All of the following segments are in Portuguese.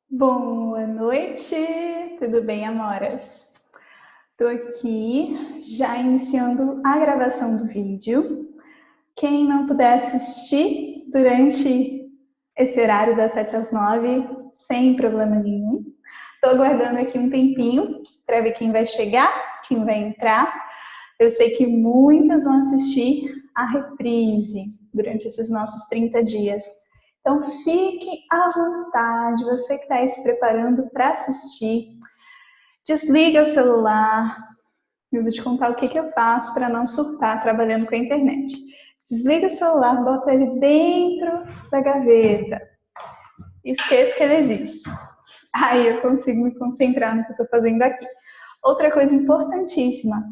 Boa noite, tudo bem, amoras? Estou aqui já iniciando a gravação do vídeo. Quem não puder assistir durante esse horário das 7 às 9, sem problema nenhum. Estou aguardando aqui um tempinho para ver quem vai chegar, quem vai entrar. Eu sei que muitas vão assistir a reprise durante esses nossos 30 dias. Então, fique à vontade, você que está aí se preparando para assistir, desliga o celular. Eu vou te contar o que eu faço para não surtar trabalhando com a internet. Desliga o celular, bota ele dentro da gaveta. Esqueça que ele existe. Aí eu consigo me concentrar no que eu estou fazendo aqui. Outra coisa importantíssima,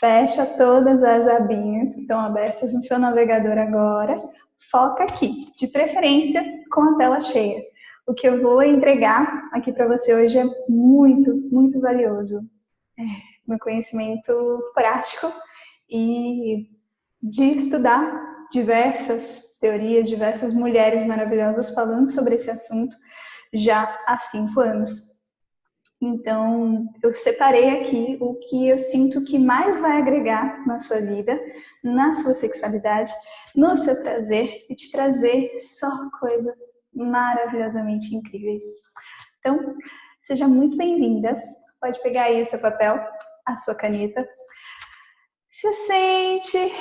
fecha todas as abinhas que estão abertas no seu navegador agora. Foca aqui, de preferência com a tela cheia. O que eu vou entregar aqui para você hoje é muito, muito valioso. Meu conhecimento prático e de estudar diversas teorias, diversas mulheres maravilhosas falando sobre esse assunto já há 5 anos. Então, eu separei aqui o que eu sinto que mais vai agregar na sua vida, na sua sexualidade, no seu prazer e te trazer só coisas maravilhosamente incríveis. Então, seja muito bem-vinda. Pode pegar aí o seu papel, a sua caneta. Se sente,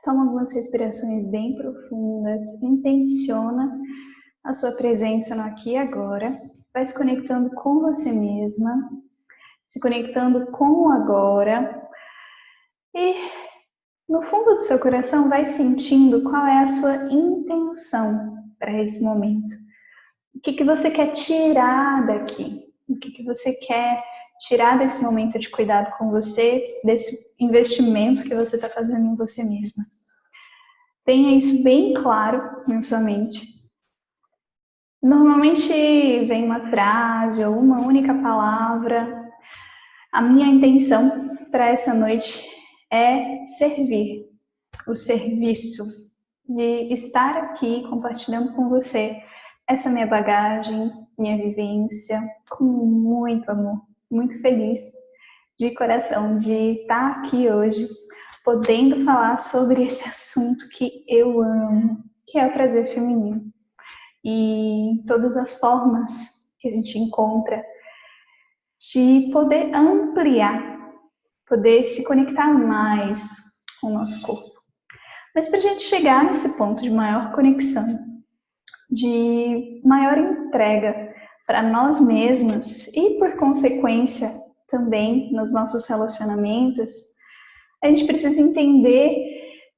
toma algumas respirações bem profundas, intenciona a sua presença no aqui e agora. Vai se conectando com você mesma, se conectando com o agora e no fundo do seu coração vai sentindo qual é a sua intenção para esse momento. O que você quer tirar daqui? O que você quer tirar desse momento de cuidado com você, desse investimento que você está fazendo em você mesma? Tenha isso bem claro na sua mente. Normalmente vem uma frase ou uma única palavra. A minha intenção para essa noite é servir, o serviço, de estar aqui compartilhando com você essa minha bagagem, minha vivência, com muito amor, muito feliz de coração de estar aqui hoje, podendo falar sobre esse assunto que eu amo, que é o prazer feminino. E todas as formas que a gente encontra de poder ampliar, poder se conectar mais com o nosso corpo. Mas para a gente chegar nesse ponto de maior conexão, de maior entrega para nós mesmas e, por consequência, também nos nossos relacionamentos, a gente precisa entender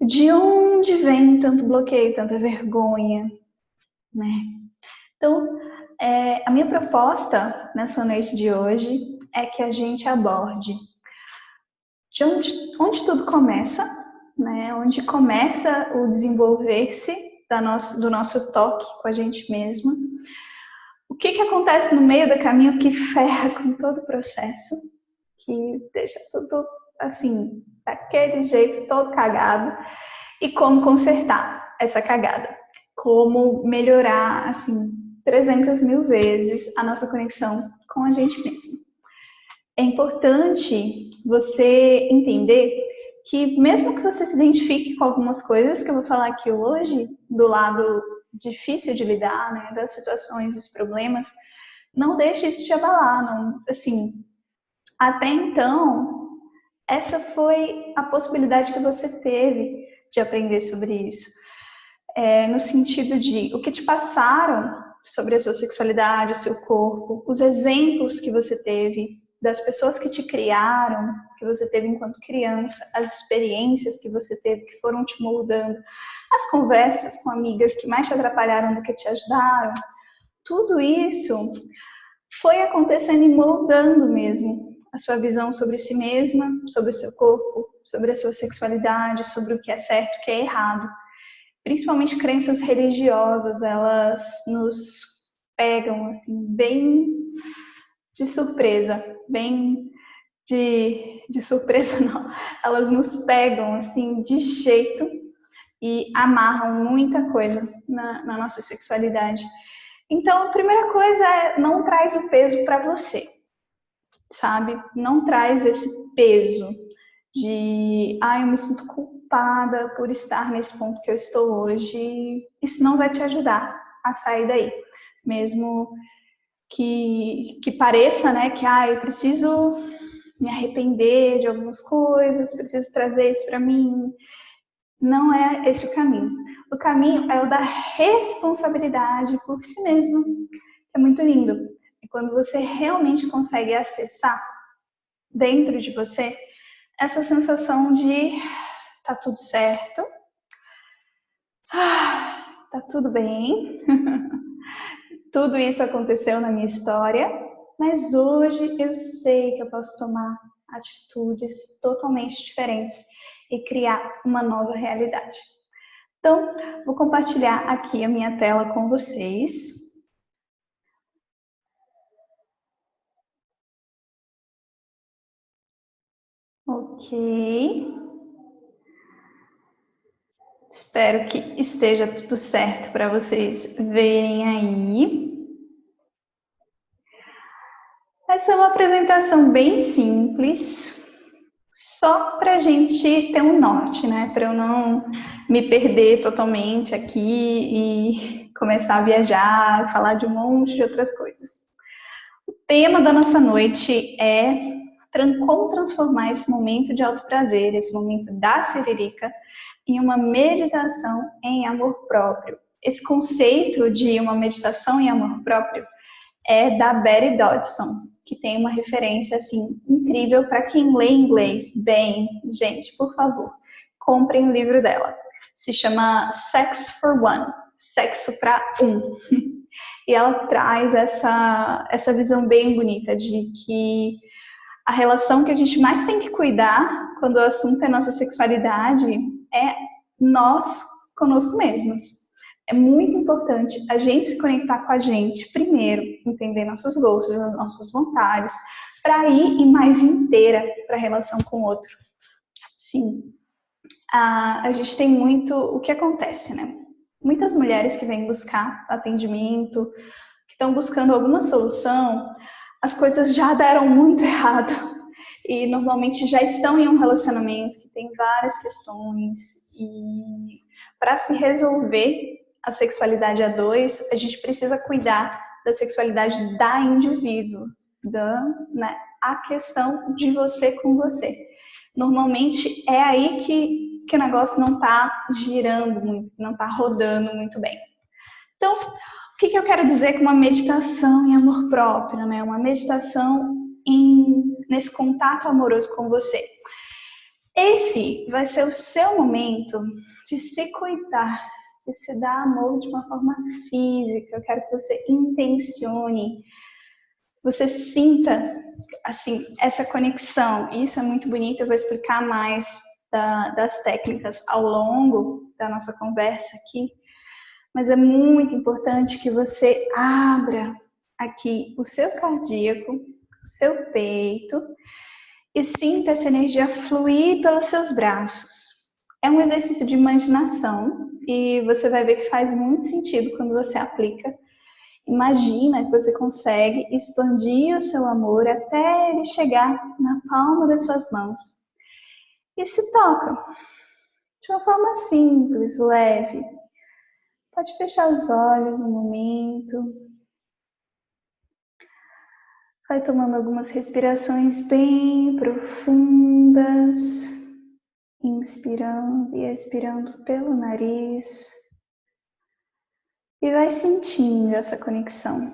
de onde vem tanto bloqueio, tanta vergonha, né? Então, a minha proposta nessa noite de hoje é que a gente aborde de onde tudo começa, né? Onde começa o desenvolver-se do nosso toque com a gente mesma. O que acontece no meio do caminho que ferra com todo o processo, que deixa tudo assim, daquele jeito, todo cagado, e como consertar essa cagada. Como melhorar, assim, 300 mil vezes a nossa conexão com a gente mesmo. É importante você entender que mesmo que você se identifique com algumas coisas que eu vou falar aqui hoje, do lado difícil de lidar, né, das situações, dos problemas, não deixe isso te abalar, não, assim, até então, essa foi a possibilidade que você teve de aprender sobre isso. No sentido de o que te passaram sobre a sua sexualidade, o seu corpo, os exemplos que você teve, das pessoas que te criaram, que você teve enquanto criança, as experiências que você teve que foram te moldando, as conversas com amigas que mais te atrapalharam do que te ajudaram, tudo isso foi acontecendo e moldando mesmo a sua visão sobre si mesma, sobre o seu corpo, sobre a sua sexualidade, sobre o que é certo e o que é errado. Principalmente crenças religiosas, elas nos pegam assim, bem de surpresa, bem de surpresa não, elas nos pegam assim de jeito e amarram muita coisa na nossa sexualidade. Então, a primeira coisa é não traz o peso para você, sabe? Não traz esse peso de, eu me sinto culpada por estar nesse ponto que eu estou hoje. Isso não vai te ajudar a sair daí. Mesmo que pareça, né, que eu preciso me arrepender de algumas coisas, preciso trazer isso para mim. Não é esse o caminho. O caminho é o da responsabilidade por si mesmo. É muito lindo. E quando você realmente consegue acessar dentro de você essa sensação de tá tudo certo, tá tudo bem, tudo isso aconteceu na minha história, mas hoje eu sei que eu posso tomar atitudes totalmente diferentes e criar uma nova realidade. Então, vou compartilhar aqui a minha tela com vocês. Ok. Espero que esteja tudo certo para vocês verem aí. Essa é uma apresentação bem simples, só para a gente ter um norte, né? Para eu não me perder totalmente aqui e começar a viajar, falar de um monte de outras coisas. O tema da nossa noite é como transformar esse momento de alto prazer, esse momento da siririca, em uma meditação em amor próprio. Esse conceito de uma meditação em amor próprio é da Betty Dodson, que tem uma referência assim incrível para quem lê inglês bem. Gente, por favor, comprem o livro dela. Se chama Sex for One, sexo para um. E ela traz essa visão bem bonita de que a relação que a gente mais tem que cuidar quando o assunto é nossa sexualidade é nós conosco mesmos. É muito importante a gente se conectar com a gente primeiro, entender nossos gostos, nossas vontades, para ir mais inteira para a relação com o outro. Sim, a gente tem muito o que acontece, né? Muitas mulheres que vêm buscar atendimento, que estão buscando alguma solução, as coisas já deram muito errado e normalmente já estão em um relacionamento que tem várias questões e para se resolver a sexualidade a dois, a gente precisa cuidar da sexualidade da indivíduo, a questão de você com você. Normalmente é aí que o negócio não está girando muito, não está rodando muito bem. Então, o que eu quero dizer com uma meditação em amor próprio, né? Uma meditação nesse contato amoroso com você. Esse vai ser o seu momento de se cuidar, de se dar amor de uma forma física. Eu quero que você intencione, você sinta assim essa conexão. Isso é muito bonito. Eu vou explicar mais das técnicas ao longo da nossa conversa aqui. Mas é muito importante que você abra aqui o seu cardíaco, o seu peito e sinta essa energia fluir pelos seus braços. É um exercício de imaginação e você vai ver que faz muito sentido quando você aplica. Imagina que você consegue expandir o seu amor até ele chegar na palma das suas mãos. E se toca de uma forma simples, leve. Pode fechar os olhos no momento. Vai tomando algumas respirações bem profundas. Inspirando e expirando pelo nariz. E vai sentindo essa conexão.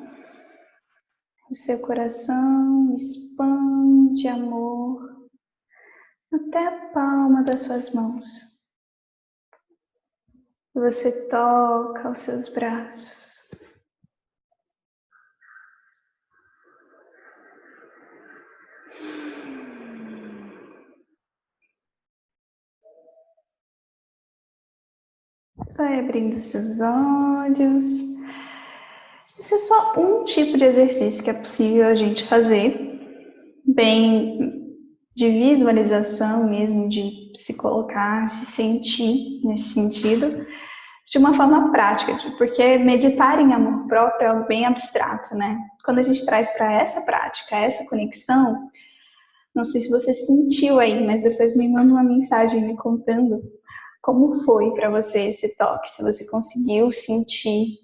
O seu coração expande amor até a palma das suas mãos. E você toca os seus braços. Vai abrindo seus olhos. Esse é só um tipo de exercício que é possível a gente fazer, bem de visualização mesmo, de se colocar, se sentir nesse sentido, de uma forma prática, porque meditar em amor próprio é algo bem abstrato, né? Quando a gente traz para essa prática, essa conexão, não sei se você sentiu aí, mas depois me manda uma mensagem me contando como foi para você esse toque, se você conseguiu sentir,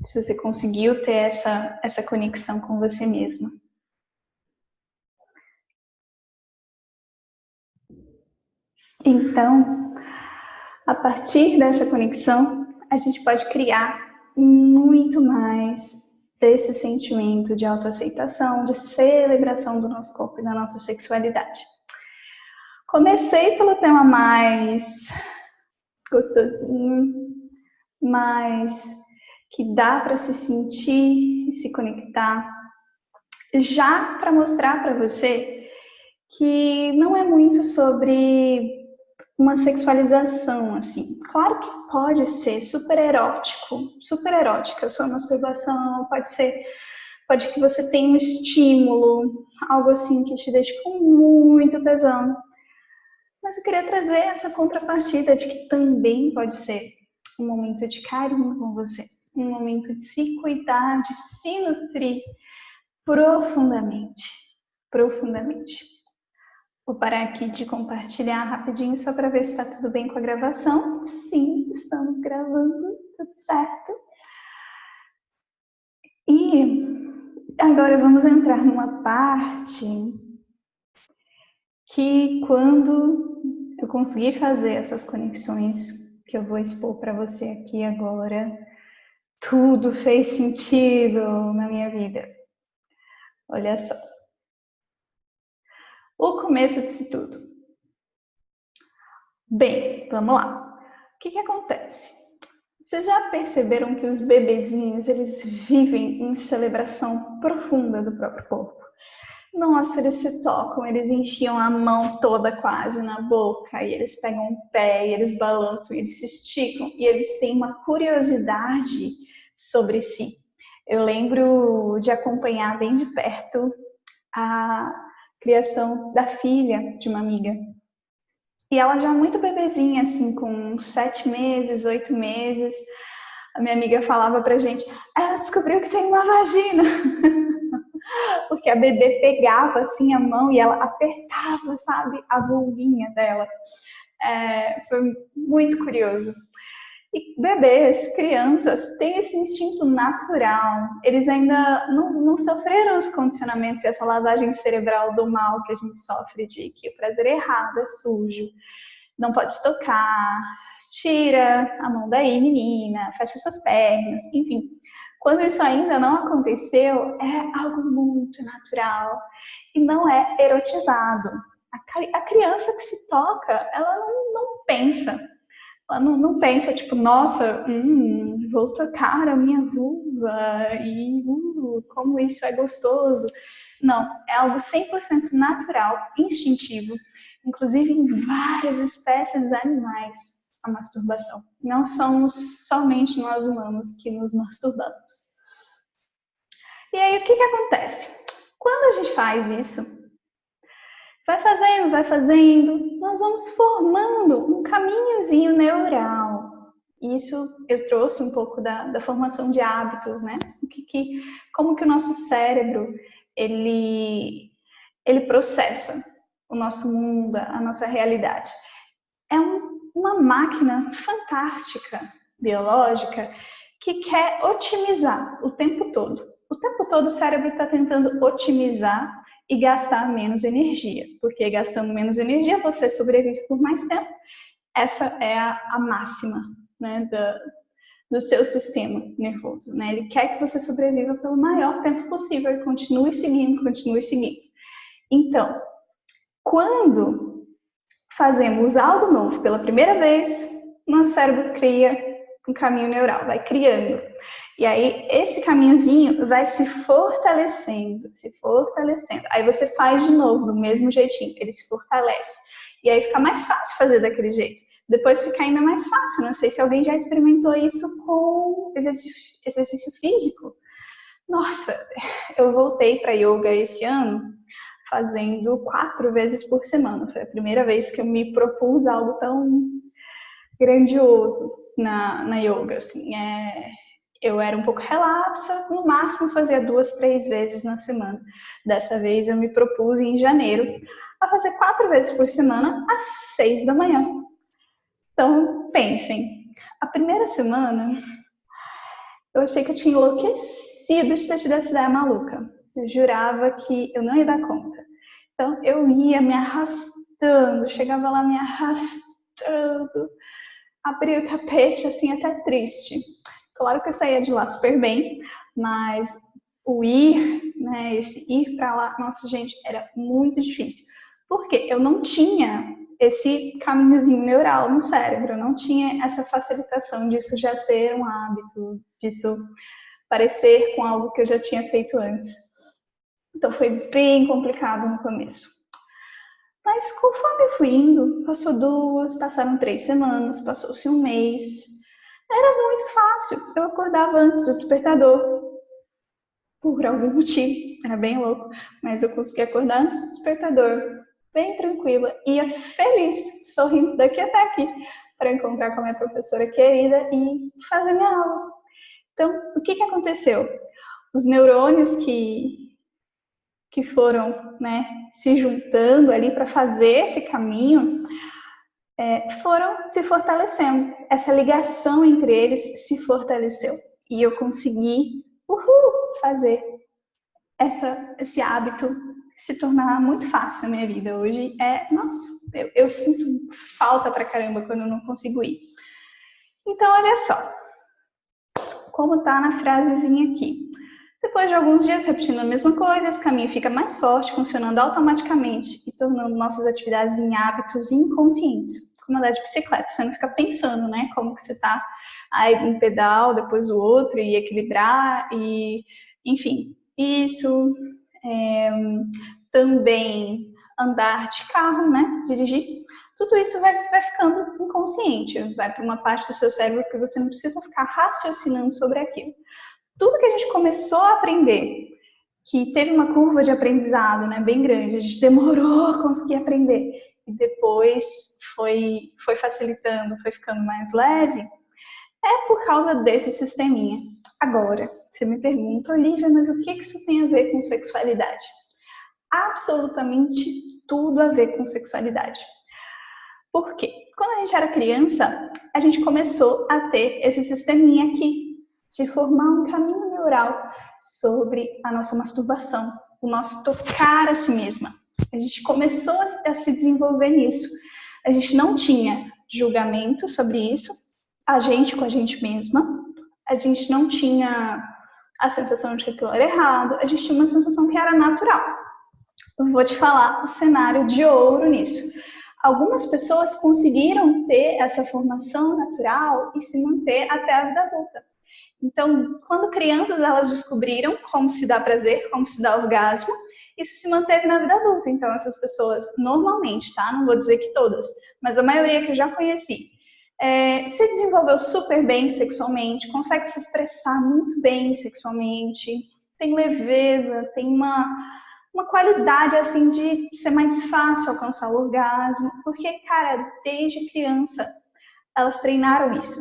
se você conseguiu ter essa conexão com você mesma. Então, a partir dessa conexão, a gente pode criar muito mais desse sentimento de autoaceitação, de celebração do nosso corpo e da nossa sexualidade. Comecei pelo tema mais gostosinho, mais que dá para se sentir e se conectar, já para mostrar para você que não é muito sobre uma sexualização, assim. Claro que pode ser super erótico, super erótica a sua masturbação, pode que você tenha um estímulo, algo assim que te deixe com muito tesão. Mas eu queria trazer essa contrapartida de que também pode ser um momento de carinho com você, um momento de se cuidar, de se nutrir profundamente, profundamente. Vou parar aqui de compartilhar rapidinho só para ver se está tudo bem com a gravação. Sim, estamos gravando, tudo certo. E agora vamos entrar numa parte que quando eu conseguir fazer essas conexões que eu vou expor para você aqui agora, tudo fez sentido na minha vida. Olha só. O começo disso tudo. Bem, vamos lá. O que acontece? Vocês já perceberam que os bebezinhos, eles vivem em celebração profunda do próprio corpo? Nossa, eles se tocam, eles enfiam a mão toda quase na boca, e eles pegam o pé, e eles balançam, e eles se esticam, e eles têm uma curiosidade sobre si. Eu lembro de acompanhar bem de perto a criação da filha de uma amiga. E ela já muito bebezinha, assim, com 7 meses, 8 meses, a minha amiga falava pra gente, ela descobriu que tem uma vagina. Porque a bebê pegava, assim, a mão e ela apertava, sabe, a vulvinha dela. Foi muito curioso. E bebês, crianças, têm esse instinto natural. Eles ainda não sofreram os condicionamentos e essa lavagem cerebral do mal que a gente sofre de que o prazer é errado, é sujo, não pode se tocar, tira a mão daí, menina, fecha suas pernas, enfim. Quando isso ainda não aconteceu, é algo muito natural e não é erotizado. A criança que se toca, ela não pensa. Ela não pensa, tipo, nossa, vou tocar a minha vulva e como isso é gostoso. Não, é algo 100% natural, instintivo, inclusive em várias espécies animais, a masturbação. Não somos somente nós humanos que nos masturbamos. E aí, o que acontece? Quando a gente faz isso, vai fazendo, nós vamos formando um caminhozinho neural. Isso eu trouxe um pouco da formação de hábitos, né? Como que o nosso cérebro, ele processa o nosso mundo, a nossa realidade. É uma máquina fantástica, biológica, que quer otimizar o tempo todo. O tempo todo o cérebro está tentando otimizar e gastar menos energia, porque gastando menos energia você sobrevive por mais tempo. Essa é a máxima, né, do seu sistema nervoso, né? Ele quer que você sobreviva pelo maior tempo possível e continue seguindo. Então, quando fazemos algo novo pela primeira vez, nosso cérebro cria um caminho neural, vai criando. E aí, esse caminhozinho vai se fortalecendo. Aí você faz de novo, do mesmo jeitinho, ele se fortalece. E aí fica mais fácil fazer daquele jeito. Depois fica ainda mais fácil. Não sei se alguém já experimentou isso com exercício físico. Nossa, eu voltei para yoga esse ano, fazendo 4 vezes por semana. Foi a primeira vez que eu me propus algo tão grandioso. na yoga, assim, eu era um pouco relapsa, no máximo fazia 2, 3 vezes na semana. Dessa vez eu me propus em janeiro a fazer 4 vezes por semana às 6 da manhã. Então, pensem, a primeira semana eu achei que eu tinha enlouquecido de ter tido essa ideia maluca. Eu jurava que eu não ia dar conta. Então, eu ia me arrastando, chegava lá me arrastando, abria o tapete, assim, até triste. Claro que eu saía de lá super bem, mas o ir, né, esse ir para lá, nossa, gente, era muito difícil. Porque eu não tinha esse caminhozinho neural no cérebro, eu não tinha essa facilitação disso já ser um hábito, disso parecer com algo que eu já tinha feito antes. Então foi bem complicado no começo. Mas conforme eu fui indo, passou 2, passaram 3 semanas, passou-se um mês. Era muito fácil. Eu acordava antes do despertador. Por algum motivo. Era bem louco. Mas eu consegui acordar antes do despertador. Bem tranquila. Ia feliz, sorrindo daqui até aqui. Para encontrar com a minha professora querida e fazer minha aula. Então, o que aconteceu? Os neurônios que foram, né, se juntando ali para fazer esse caminho, foram se fortalecendo. Essa ligação entre eles se fortaleceu. E eu consegui fazer esse hábito se tornar muito fácil na minha vida. Hoje nossa, eu sinto falta pra caramba quando eu não consigo ir. Então, olha só, como tá na frasezinha aqui. Depois de alguns dias repetindo a mesma coisa, esse caminho fica mais forte, funcionando automaticamente e tornando nossas atividades em hábitos inconscientes. Como andar de bicicleta, você não fica pensando, né, como que você tá aí um pedal, depois o outro, e equilibrar, e enfim, isso. Também andar de carro, né, dirigir. Tudo isso vai ficando inconsciente, vai para uma parte do seu cérebro que você não precisa ficar raciocinando sobre aquilo. Tudo que a gente começou a aprender, que teve uma curva de aprendizado, né, bem grande, a gente demorou a conseguir aprender, e depois foi facilitando, foi ficando mais leve, por causa desse sisteminha. Agora, você me pergunta, Olivia, mas o que isso tem a ver com sexualidade? Absolutamente tudo a ver com sexualidade. Por quê? Quando a gente era criança, a gente começou a ter esse sisteminha aqui, de formar um caminho neural sobre a nossa masturbação, o nosso tocar a si mesma. A gente começou a se desenvolver nisso. A gente não tinha julgamento sobre isso, a gente com a gente mesma, a gente não tinha a sensação de que aquilo era errado, a gente tinha uma sensação que era natural. Eu vou te falar o cenário de ouro nisso. Algumas pessoas conseguiram ter essa formação natural e se manter até a vida adulta. Então, quando crianças, elas descobriram como se dá prazer, como se dá orgasmo, isso se manteve na vida adulta. Então, essas pessoas, normalmente, tá? Não vou dizer que todas, mas a maioria que eu já conheci, se desenvolveu super bem sexualmente, consegue se expressar muito bem sexualmente, tem leveza, tem uma qualidade, assim, de ser mais fácil alcançar o orgasmo, porque, cara, desde criança, elas treinaram isso.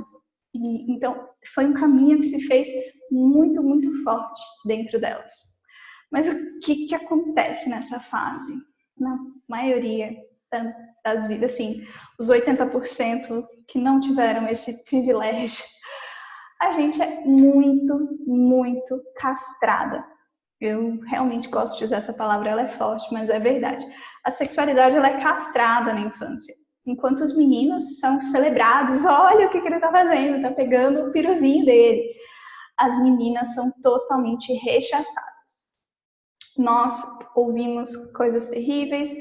E, então, foi um caminho que se fez muito, muito forte dentro delas. Mas o que acontece nessa fase? Na maioria das vidas, assim, os 80% que não tiveram esse privilégio, a gente é muito, muito castrada. Eu realmente gosto de usar essa palavra, ela é forte, mas é verdade. A sexualidade, ela é castrada na infância. Enquanto os meninos são celebrados, olha o que ele está fazendo, está pegando o piruzinho dele. As meninas são totalmente rechaçadas. Nós ouvimos coisas terríveis.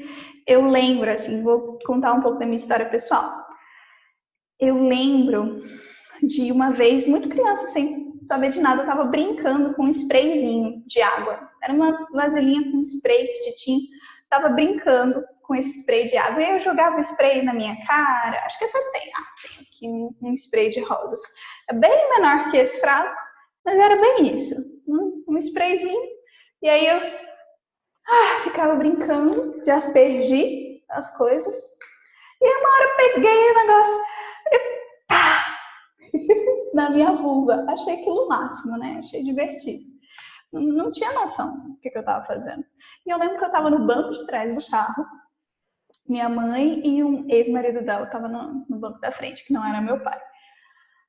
Eu lembro, assim, vou contar um pouco da minha história pessoal. Eu lembro de uma vez, muito criança, sem saber de nada, eu estava brincando com um sprayzinho de água. Era uma vasilhinha com spray que tinha. Estava brincando com esse spray de água. E eu jogava o spray na minha cara. Acho que até tem aqui um spray de rosas. É bem menor que esse frasco, mas era bem isso. Um sprayzinho. E aí eu ficava brincando de aspergir as coisas. E uma hora eu peguei o negócio e pá! na minha vulva. Achei aquilo o máximo, né? Achei divertido. Não tinha noção do que eu estava fazendo. E eu lembro que eu estava no banco de trás do carro, minha mãe e um ex-marido dela estavam no banco da frente, que não era meu pai.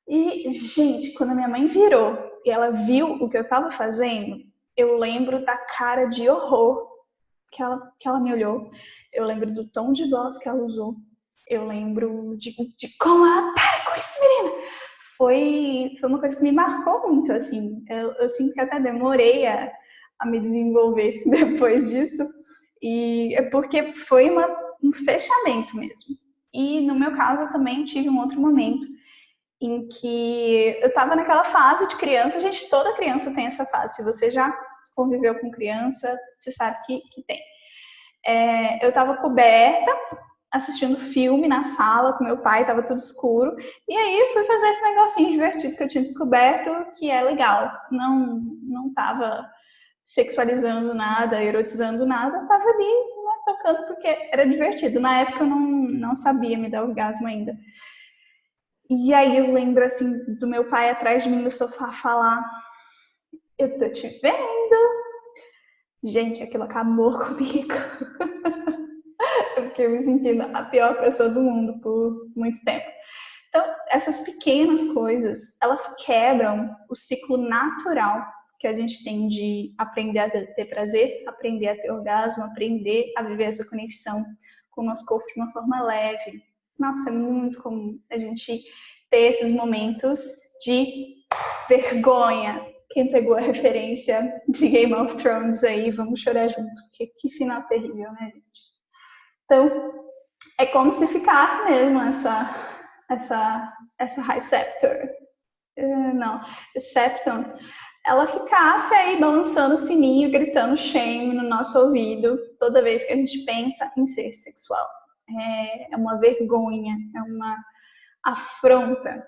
E, gente, quando a minha mãe virou e ela viu o que eu estava fazendo, eu lembro da cara de horror que ela me olhou. Eu lembro do tom de voz que ela usou. Eu lembro de como ela... Para com isso, menina! Foi uma coisa que me marcou muito, assim. Eu sinto que até demorei a me desenvolver depois disso. E é porque foi um fechamento mesmo. E no meu caso, eu também tive um outro momento em que eu estava naquela fase de criança. Gente, toda criança tem essa fase. Se você já conviveu com criança, você sabe que tem. Eu estava coberta, assistindo filme na sala com meu pai, estava tudo escuro. E aí eu fui fazer esse negocinho divertido que eu tinha descoberto, que é legal. Não estava sexualizando nada, erotizando nada, estava ali, né, tocando porque era divertido. Na época eu não sabia me dar orgasmo ainda. E aí eu lembro, assim, do meu pai atrás de mim no sofá falar: eu tô te vendo. Gente, aquilo acabou comigo. Eu fiquei me sentindo a pior pessoa do mundo por muito tempo. Então, essas pequenas coisas, elas quebram o ciclo natural que a gente tem de aprender a ter prazer, aprender a ter orgasmo, aprender a viver essa conexão com o nosso corpo de uma forma leve. Nossa, é muito comum a gente ter esses momentos de vergonha. Quem pegou a referência de Game of Thrones aí, vamos chorar junto, porque que final terrível, né, gente? Então, é como se ficasse mesmo essa High Scepter, não, Septon, ela ficasse aí balançando o sininho, gritando shame no nosso ouvido toda vez que a gente pensa em ser sexual. É uma vergonha, é uma afronta,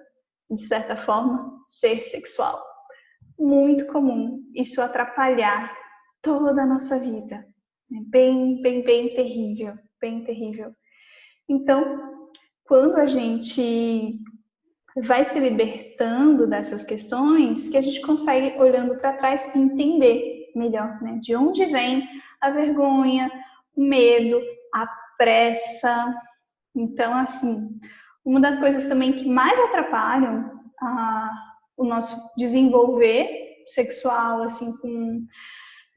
de certa forma, ser sexual. Muito comum isso atrapalhar toda a nossa vida. É bem terrível, bem terrível. Então, quando a gente vai se libertando dessas questões, que a gente consegue, olhando para trás, entender melhor, né? De onde vem a vergonha, o medo, a pressa. Então, assim, uma das coisas também que mais atrapalham o nosso desenvolver sexual, assim, com,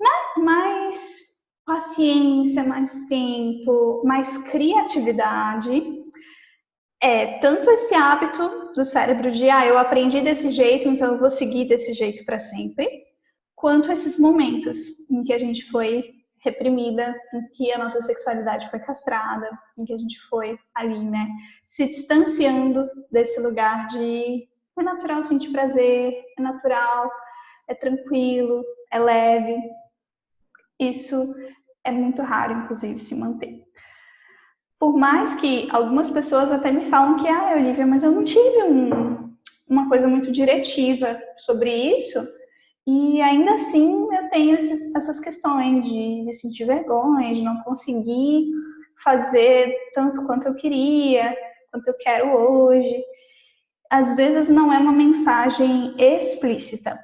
né, mais paciência, mais tempo, mais criatividade, tanto esse hábito do cérebro de, eu aprendi desse jeito, então eu vou seguir desse jeito para sempre, quanto esses momentos em que a gente foi reprimida, em que a nossa sexualidade foi castrada, em que a gente foi ali, né, se distanciando desse lugar de é natural sentir prazer, é natural, é tranquilo, é leve. Isso é muito raro, inclusive, se manter. Por mais que algumas pessoas até me falam que, Olivia, mas eu não tive uma coisa muito diretiva sobre isso, e ainda assim eu tenho essas questões de sentir vergonha, de não conseguir fazer tanto quanto eu queria, quanto eu quero hoje. Às vezes não é uma mensagem explícita,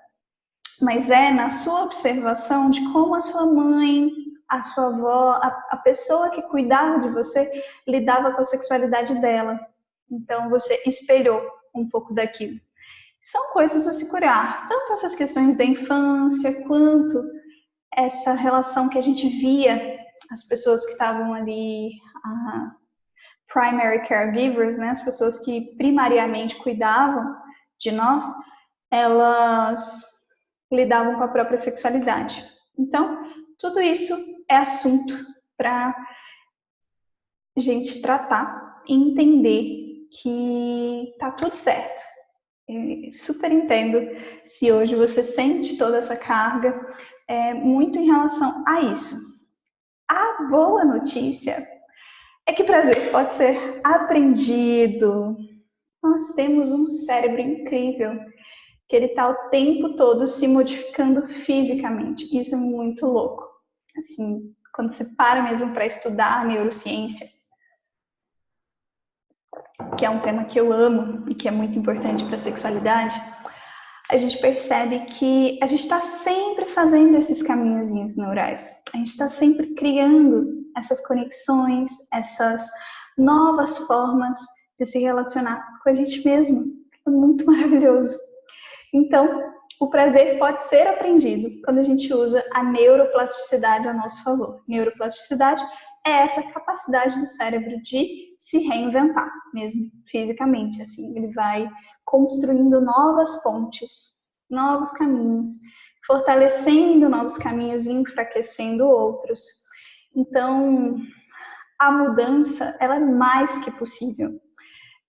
mas é na sua observação de como a sua mãe, a sua avó, a pessoa que cuidava de você lidava com a sexualidade dela. Então você espelhou um pouco daquilo. São coisas a se curar, tanto essas questões da infância, quanto essa relação que a gente via, as pessoas que estavam ali, primary caregivers, né, as pessoas que primariamente cuidavam de nós, elas lidavam com a própria sexualidade. Então, tudo isso é assunto para a gente tratar e entender que tá tudo certo. Eu super entendo se hoje você sente toda essa carga, muito em relação a isso. A boa notícia é que prazer pode ser aprendido. Nós temos um cérebro incrível, que ele está o tempo todo se modificando fisicamente. Isso é muito louco. Assim, quando você para mesmo para estudar a neurociência, que é um tema que eu amo e que é muito importante para a sexualidade, a gente percebe que a gente está sempre fazendo esses caminhozinhos neurais. A gente está sempre criando essas conexões, essas novas formas de se relacionar com a gente mesmo. É muito maravilhoso. Então, o prazer pode ser aprendido quando a gente usa a neuroplasticidade a nosso favor. Neuroplasticidade é essa capacidade do cérebro de se reinventar, mesmo fisicamente, assim. Ele vai construindo novas pontes, novos caminhos, fortalecendo novos caminhos e enfraquecendo outros. Então, a mudança, ela é mais que possível.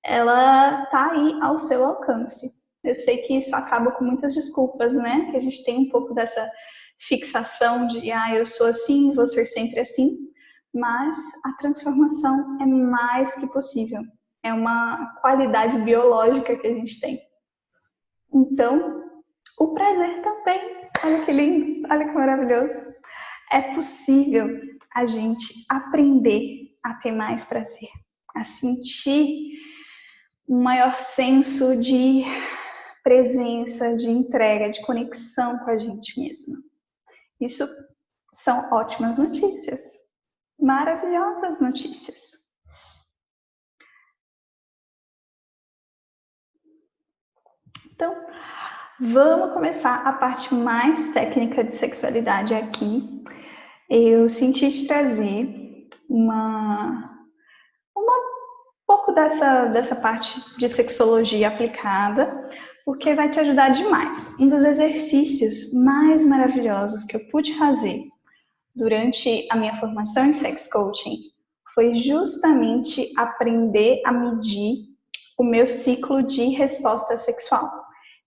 Ela está aí ao seu alcance. Eu sei que isso acaba com muitas desculpas, né? Que a gente tem um pouco dessa fixação de, eu sou assim, vou ser sempre assim. Mas a transformação é mais que possível. É uma qualidade biológica que a gente tem. Então, o prazer também. Olha que lindo, olha que maravilhoso. É possível a gente aprender a ter mais prazer, a sentir um maior senso de presença, de entrega, de conexão com a gente mesma. Isso são ótimas notícias, maravilhosas notícias. Então, vamos começar a parte mais técnica de sexualidade aqui. Eu senti te trazer um pouco dessa parte de sexologia aplicada, porque vai te ajudar demais. Um dos exercícios mais maravilhosos que eu pude fazer durante a minha formação em sex coaching foi justamente aprender a medir o meu ciclo de resposta sexual.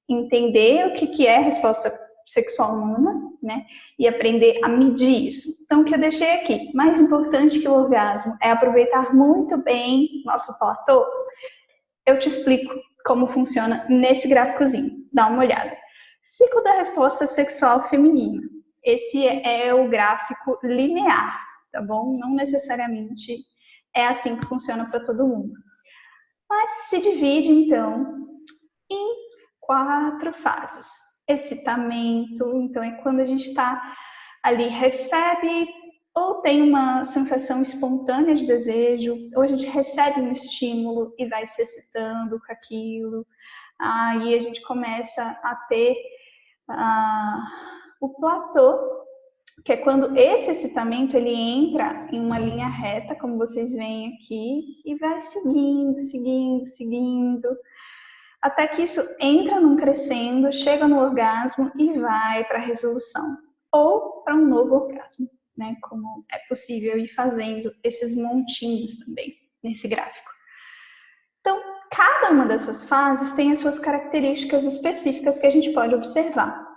Entender o que é resposta sexual humana, né? E aprender a medir isso. Então, o que eu deixei aqui, mais importante que o orgasmo, é aproveitar muito bem nosso platô. Eu te explico como funciona nesse gráficozinho. Dá uma olhada. Ciclo da resposta sexual feminina. Esse é o gráfico linear, tá bom? Não necessariamente é assim que funciona para todo mundo. Mas se divide, então, em 4 fases. Excitamento, então é quando a gente está ali, recebe ou tem uma sensação espontânea de desejo, ou a gente recebe um estímulo e vai se excitando com aquilo. Aí a gente começa a ter o platô, que é quando esse excitamento ele entra em uma linha reta, como vocês veem aqui, e vai seguindo, seguindo, seguindo, até que isso entra num crescendo, chega no orgasmo e vai para a resolução, ou para um novo orgasmo, né? Como é possível ir fazendo esses montinhos também nesse gráfico. Então, cada uma dessas fases tem as suas características específicas que a gente pode observar.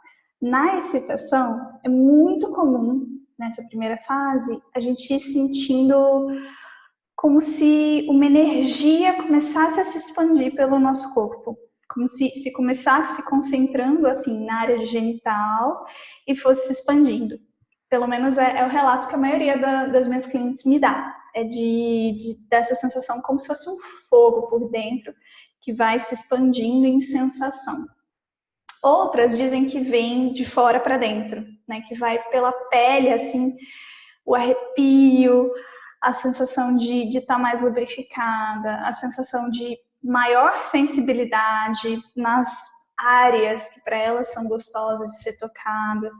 Na excitação, é muito comum, nessa primeira fase, a gente ir sentindo como se uma energia começasse a se expandir pelo nosso corpo, como se começasse se concentrando assim na área genital e fosse se expandindo. Pelo menos é o relato que a maioria das minhas clientes me dá, é dessa sensação como se fosse um fogo por dentro que vai se expandindo em sensação. Outras dizem que vem de fora para dentro, né, que vai pela pele, assim, o arrepio, a sensação de estar mais lubrificada, a sensação de maior sensibilidade nas áreas que para elas são gostosas de ser tocadas.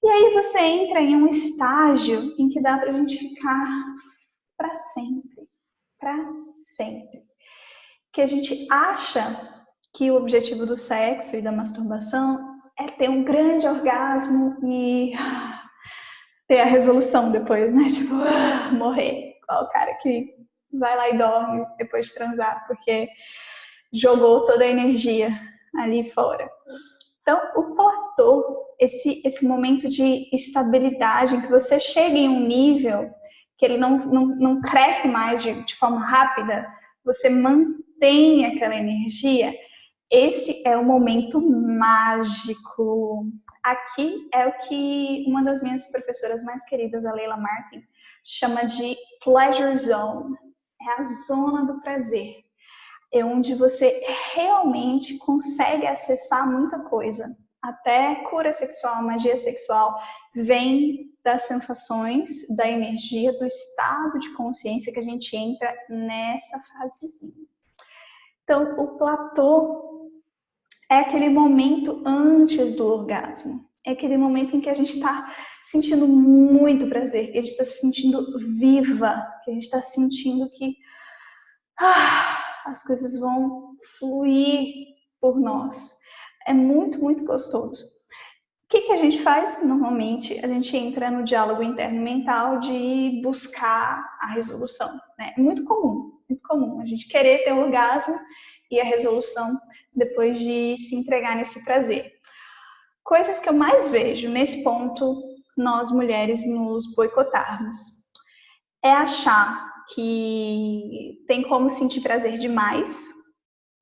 E aí você entra em um estágio em que dá para a gente ficar para sempre, que a gente acha que o objetivo do sexo e da masturbação é ter um grande orgasmo e ter a resolução depois, né? Tipo, morrer. Qual o cara que vai lá e dorme depois de transar, porque jogou toda a energia ali fora. Então, o platô, esse momento de estabilidade, em que você chega em um nível que ele não cresce mais de forma rápida, você mantém aquela energia, esse é o momento mágico. Aqui é o que uma das minhas professoras mais queridas, a Leila Martin, chama de pleasure zone. É a zona do prazer. é onde você realmente consegue acessar muita coisa. Até cura sexual, magia sexual, vem das sensações, da energia, do estado de consciência que a gente entra nessa fasezinha. Então, o platô é aquele momento antes do orgasmo. É aquele momento em que a gente está sentindo muito prazer, que a gente está se sentindo viva, que a gente está sentindo que as coisas vão fluir por nós. É muito, muito gostoso. O que a gente faz? Normalmente, a gente entra no diálogo interno mental de buscar a resolução. Né? É muito comum a gente querer ter um orgasmo e a resolução depois de se entregar nesse prazer. Coisas que eu mais vejo nesse ponto, nós mulheres nos boicotarmos, é achar que tem como sentir prazer demais.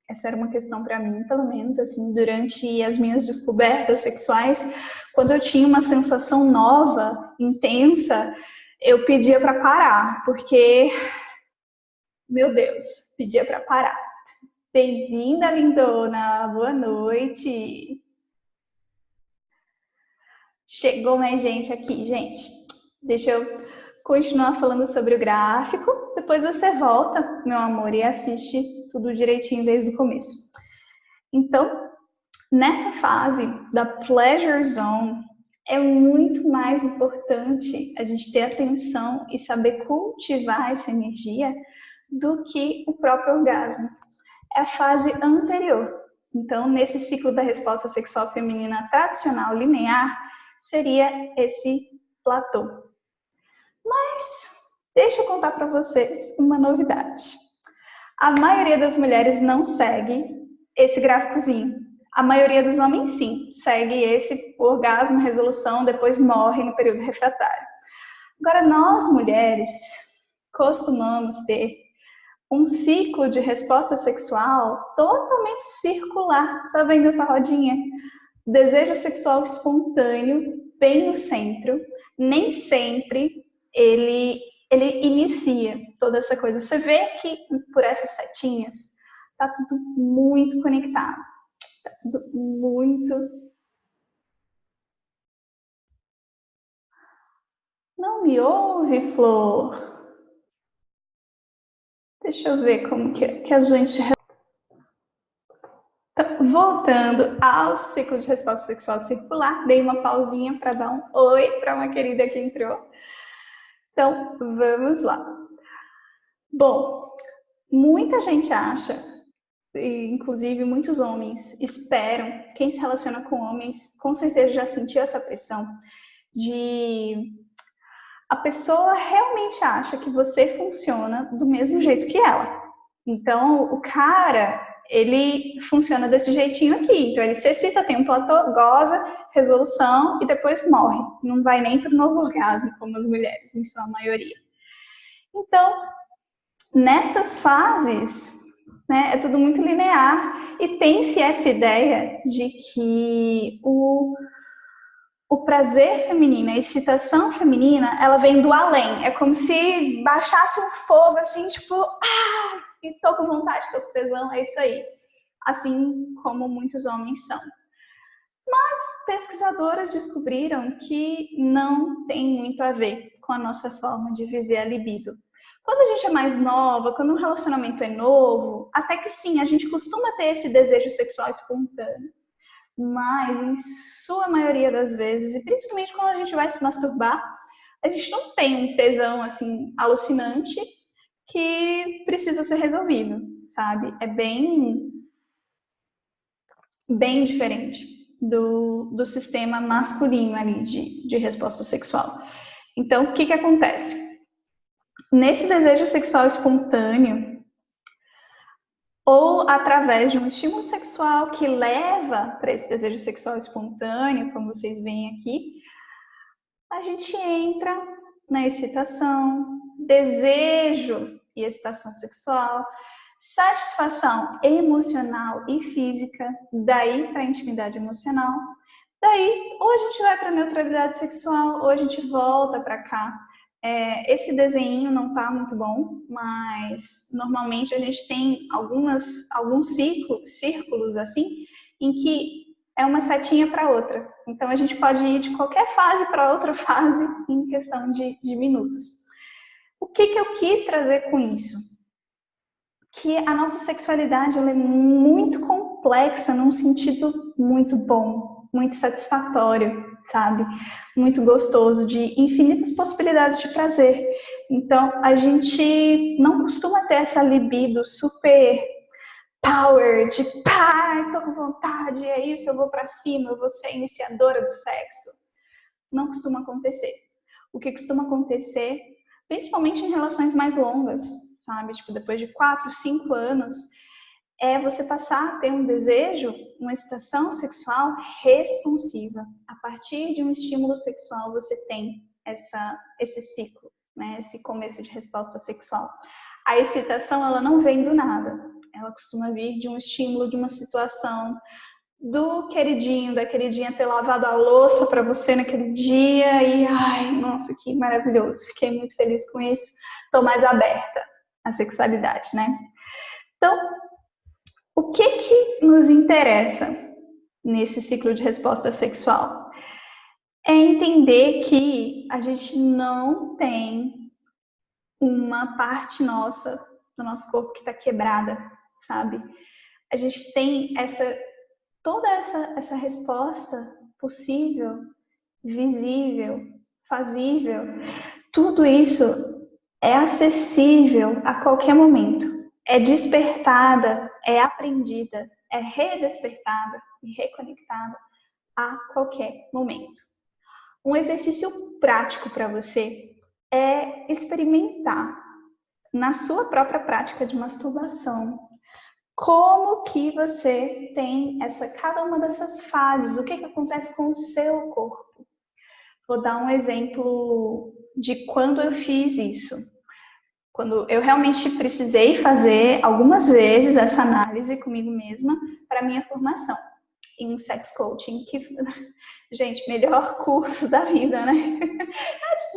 Essa era uma questão para mim, pelo menos, assim, durante as minhas descobertas sexuais, quando eu tinha uma sensação nova, intensa, eu pedia para parar, porque, meu Deus, pedia para parar. Bem-vinda, lindona, boa noite. Chegou mais gente aqui, gente. Deixa eu continuar falando sobre o gráfico, depois você volta, meu amor, e assiste tudo direitinho desde o começo. Então, nessa fase da pleasure zone, é muito mais importante a gente ter atenção e saber cultivar essa energia do que o próprio orgasmo. É a fase anterior. Então, nesse ciclo da resposta sexual feminina tradicional linear, seria esse platô. Mas, deixa eu contar para vocês uma novidade. A maioria das mulheres não segue esse gráficozinho. A maioria dos homens, sim, segue esse orgasmo, resolução, depois morre no período refratário. Agora, nós mulheres costumamos ter um ciclo de resposta sexual totalmente circular. Tá vendo essa rodinha? Desejo sexual espontâneo, bem no centro. Nem sempre ele inicia toda essa coisa. Você vê que por essas setinhas tá tudo muito conectado. Tá tudo muito... Não me ouve, Flor? Deixa eu ver como que a gente... Voltando ao ciclo de resposta sexual circular, dei uma pausinha para dar um oi para uma querida que entrou. Então, vamos lá. Bom, muita gente acha, inclusive muitos homens esperam, quem se relaciona com homens com certeza já sentiu essa pressão de a pessoa realmente acha que você funciona do mesmo jeito que ela. Então, o cara, ele funciona desse jeitinho aqui. Então, ele se excita, tem um platô, goza, resolução e depois morre. Não vai nem para o novo orgasmo, como as mulheres, em sua maioria. Então, nessas fases, né, é tudo muito linear e tem-se essa ideia de que o prazer feminino, a excitação feminina, ela vem do além. É como se baixasse um fogo, assim, tipo, e tô com vontade, tô com tesão, é isso aí. Assim como muitos homens são. Mas pesquisadoras descobriram que não tem muito a ver com a nossa forma de viver a libido. Quando a gente é mais nova, quando um relacionamento é novo, até que sim, a gente costuma ter esse desejo sexual espontâneo. Mas, em sua maioria das vezes, e principalmente quando a gente vai se masturbar, a gente não tem um tesão, assim, alucinante que precisa ser resolvido, sabe? É bem diferente do sistema masculino ali de resposta sexual. Então, o que acontece? Nesse desejo sexual espontâneo, ou através de um estímulo sexual que leva para esse desejo sexual espontâneo, como vocês veem aqui, a gente entra na excitação, desejo e excitação sexual, satisfação emocional e física, daí para a intimidade emocional, daí ou a gente vai para a neutralidade sexual ou a gente volta para cá, Esse desenho não tá muito bom, mas normalmente a gente tem alguns círculos assim, em que é uma setinha para outra. Então a gente pode ir de qualquer fase para outra fase em questão de minutos. O que eu quis trazer com isso? Que a nossa sexualidade ela é muito complexa num sentido muito bom, muito satisfatório, sabe? Muito gostoso, de infinitas possibilidades de prazer. Então, a gente não costuma ter essa libido super power, de pá, tô com vontade, é isso, eu vou pra cima, eu vou ser a iniciadora do sexo. Não costuma acontecer. O que costuma acontecer, principalmente em relações mais longas, sabe? Tipo, depois de 4, 5 anos, é você passar a ter um desejo, uma excitação sexual responsiva. A partir de um estímulo sexual, você tem esse ciclo, né? Esse começo de resposta sexual. A excitação, ela não vem do nada. Ela costuma vir de um estímulo, de uma situação, do queridinho, da queridinha ter lavado a louça para você naquele dia e, ai, nossa, que maravilhoso. Fiquei muito feliz com isso. Estou mais aberta à sexualidade, né? Então, o que nos interessa nesse ciclo de resposta sexual? É entender que a gente não tem uma parte nossa do nosso corpo que está quebrada, sabe? A gente tem toda essa resposta possível, visível, fazível. Tudo isso é acessível a qualquer momento. É despertada, é aprendida, é redespertada e reconectada a qualquer momento. Um exercício prático para você é experimentar na sua própria prática de masturbação como que você tem cada uma dessas fases, o que acontece com o seu corpo. Vou dar um exemplo de quando eu fiz isso. Quando eu realmente precisei fazer algumas vezes essa análise comigo mesma para minha formação em sex coaching, que, gente, melhor curso da vida, né?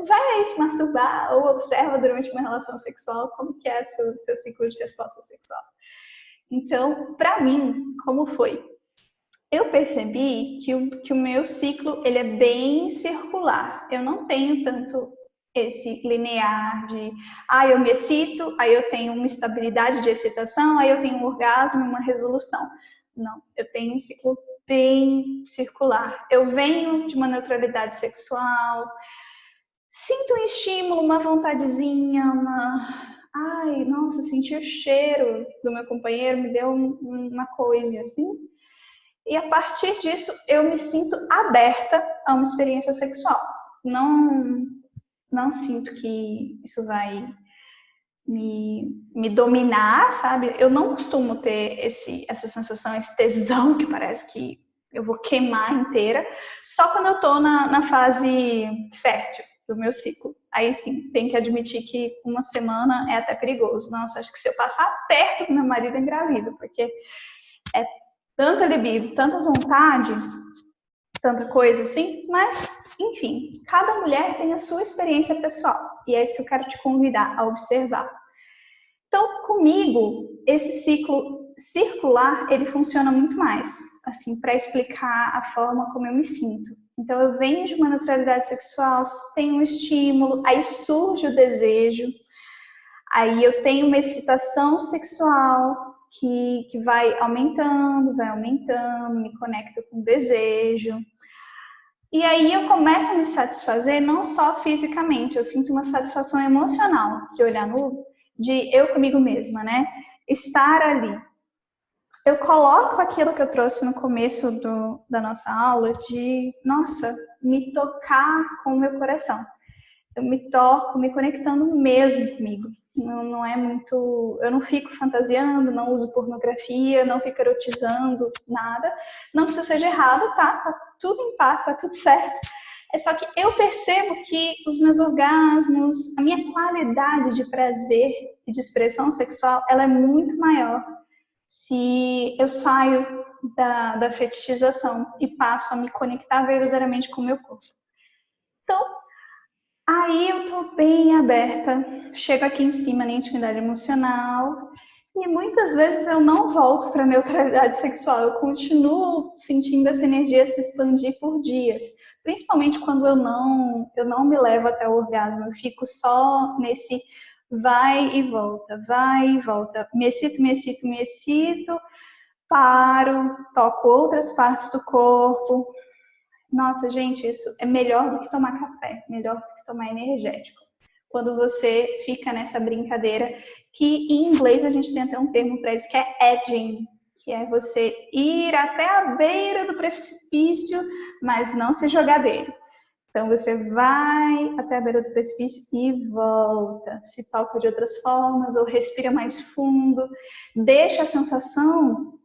Vai aí se masturbar ou observa durante uma relação sexual como que é seu ciclo de resposta sexual. Então, para mim, como foi? Eu percebi que o meu ciclo ele é bem circular. Eu não tenho tanto esse linear de eu me excito, aí eu tenho uma estabilidade de excitação, aí eu tenho um orgasmo e uma resolução. Não, eu tenho um ciclo bem circular. Eu venho de uma neutralidade sexual, sinto um estímulo, uma vontadezinha, ai, nossa, senti o cheiro do meu companheiro, me deu uma coisa assim. E a partir disso, eu me sinto aberta a uma experiência sexual. Não sinto que isso vai me dominar, sabe? Eu não costumo ter essa sensação, esse tesão que parece que eu vou queimar inteira, só quando eu tô na fase fértil do meu ciclo. Aí sim, tem que admitir que uma semana é até perigoso. Nossa, acho que se eu passar perto do meu marido, eu engravido, porque é tanta libido, tanta vontade, tanta coisa assim, mas, enfim, cada mulher tem a sua experiência pessoal, e é isso que eu quero te convidar a observar. Então, comigo, esse ciclo circular, ele funciona muito mais, assim, para explicar a forma como eu me sinto. Então, eu venho de uma neutralidade sexual, tenho um estímulo, aí surge o desejo, aí eu tenho uma excitação sexual que vai aumentando, me conecto com o desejo. E aí eu começo a me satisfazer não só fisicamente, eu sinto uma satisfação emocional de olhar de eu comigo mesma, né? Estar ali. Eu coloco aquilo que eu trouxe no começo da nossa aula de, nossa, me tocar com o meu coração. Eu me toco, me conectando mesmo comigo. Não é muito... Eu não fico fantasiando, não uso pornografia, não fico erotizando, nada. Não que isso seja errado, tá? Tá tudo em paz, tá tudo certo. É só que eu percebo que os meus orgasmos, a minha qualidade de prazer e de expressão sexual, ela é muito maior se eu saio da fetichização e passo a me conectar verdadeiramente com o meu corpo. Então, Aí eu tô bem aberta, chego aqui em cima na intimidade emocional e muitas vezes eu não volto para a neutralidade sexual, eu continuo sentindo essa energia se expandir por dias, principalmente quando eu não me levo até o orgasmo, eu fico só nesse vai e volta, me excito, paro, toco outras partes do corpo. Nossa, gente, isso é melhor do que tomar café, melhor do que tomar energético. Quando você fica nessa brincadeira, que em inglês a gente tem até um termo para isso, que é edging, que é você ir até a beira do precipício, mas não se jogar dele. Então você vai até a beira do precipício e volta, se toca de outras formas, ou respira mais fundo, deixa a sensação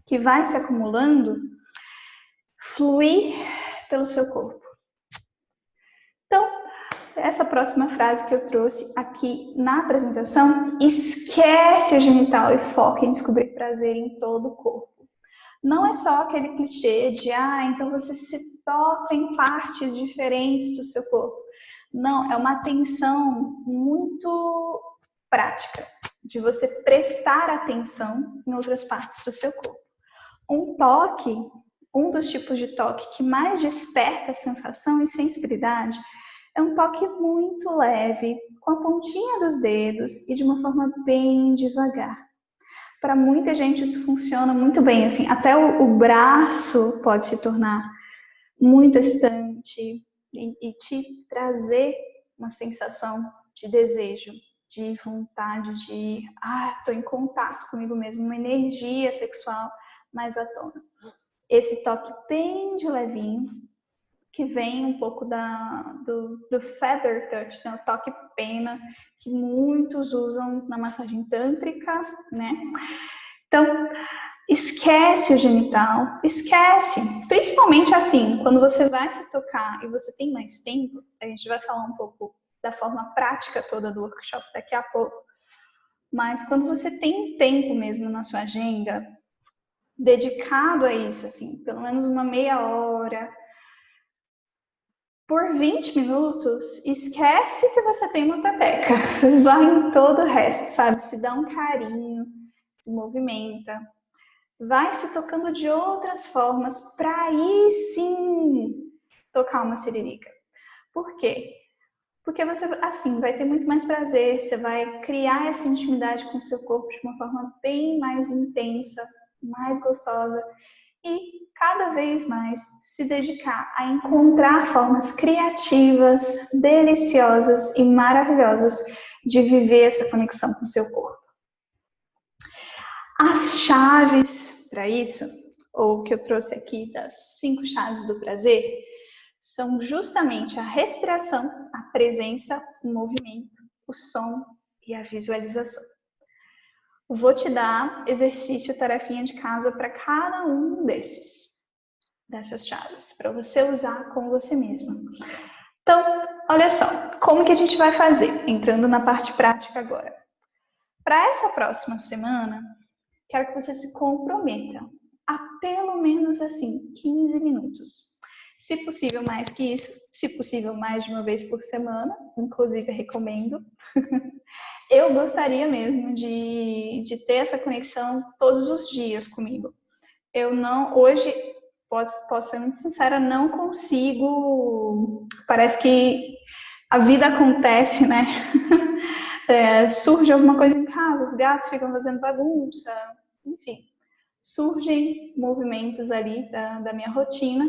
que vai se acumulando fluir pelo seu corpo. Então, essa próxima frase que eu trouxe aqui na apresentação, esquece o genital e foca em descobrir prazer em todo o corpo. Não é só aquele clichê de, então você se toca em partes diferentes do seu corpo. Não, é uma atenção muito prática, de você prestar atenção em outras partes do seu corpo. Um dos tipos de toque que mais desperta sensação e sensibilidade é um toque muito leve, com a pontinha dos dedos e de uma forma bem devagar. Para muita gente isso funciona muito bem, assim, até o braço pode se tornar muito excitante e te trazer uma sensação de desejo, de vontade de, estou em contato comigo mesmo, uma energia sexual mais à tona. Esse toque bem de levinho, que vem um pouco do feather touch, né? O toque pena, que muitos usam na massagem tântrica, né? Então, esquece o genital, esquece. Principalmente assim, quando você vai se tocar e você tem mais tempo, a gente vai falar um pouco da forma prática toda do workshop daqui a pouco, mas quando você tem tempo mesmo na sua agenda, dedicado a isso, assim, pelo menos uma meia hora, por 20 minutos, esquece que você tem uma pepeca. Vai em todo o resto, sabe? Se dá um carinho, se movimenta. Vai se tocando de outras formas para aí sim tocar uma siririca. Por quê? Porque você, assim, vai ter muito mais prazer, você vai criar essa intimidade com o seu corpo de uma forma bem mais intensa, mais gostosa e cada vez mais se dedicar a encontrar formas criativas, deliciosas e maravilhosas de viver essa conexão com o seu corpo. As chaves para isso, ou que eu trouxe aqui das 5 chaves do prazer, são justamente a respiração, a presença, o movimento, o som e a visualização. Vou te dar exercício, tarefinha de casa para cada um dessas chaves, para você usar com você mesma. Então, olha só, como que a gente vai fazer? Entrando na parte prática agora. Para essa próxima semana, quero que você se comprometa a pelo menos assim, 15 minutos. Se possível mais que isso, se possível mais de uma vez por semana, inclusive recomendo. Eu gostaria mesmo de ter essa conexão todos os dias comigo. Eu não, hoje, posso ser muito sincera, não consigo, parece que a vida acontece, né? Surge alguma coisa em casa, os gatos ficam fazendo bagunça, enfim. Surgem movimentos ali da minha rotina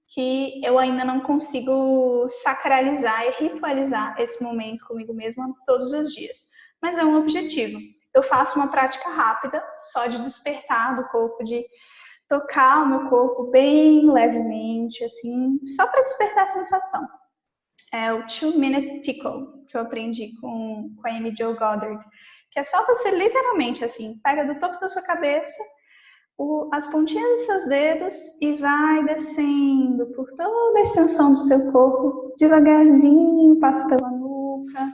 que eu ainda não consigo sacralizar e ritualizar esse momento comigo mesma todos os dias. Mas é um objetivo. Eu faço uma prática rápida, só de despertar do corpo, de tocar o meu corpo bem levemente, assim, só para despertar a sensação. É o 2-minute tickle, que eu aprendi com a Amy Jo Goddard, que é só você literalmente, assim, pega do topo da sua cabeça as pontinhas dos seus dedos e vai descendo por toda a extensão do seu corpo, devagarzinho, passa pela nuca,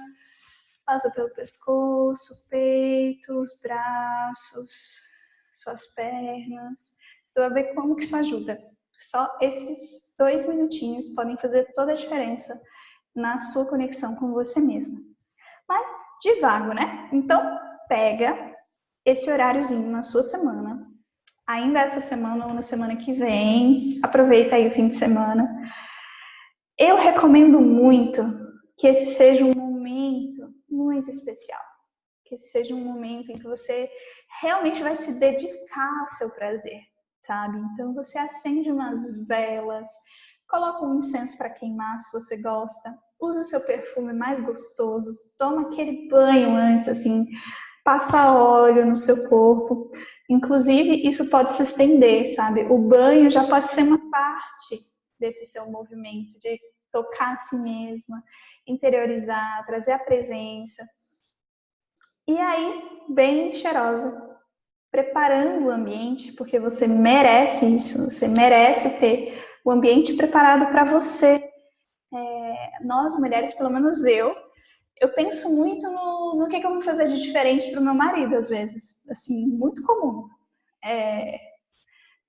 passa pelo pescoço, peito, os braços, suas pernas. Você vai ver como que isso ajuda. Só esses 2 minutinhos podem fazer toda a diferença na sua conexão com você mesma. Mas devagar, né? Então, pega esse horáriozinho na sua semana, ainda essa semana ou na semana que vem, aproveita aí o fim de semana. Eu recomendo muito que esse seja um momento muito especial, que esse seja um momento em que você realmente vai se dedicar ao seu prazer, sabe? Então você acende umas velas, coloca um incenso para queimar se você gosta, usa o seu perfume mais gostoso, toma aquele banho antes, assim, passa óleo no seu corpo. Inclusive, isso pode se estender, sabe? O banho já pode ser uma parte desse seu movimento, de tocar a si mesma, interiorizar, trazer a presença. E aí, bem cheirosa, preparando o ambiente, porque você merece isso, você merece ter o ambiente preparado para você. Nós, mulheres, pelo menos eu penso muito no que eu vou fazer de diferente para o meu marido, às vezes. Assim, muito comum.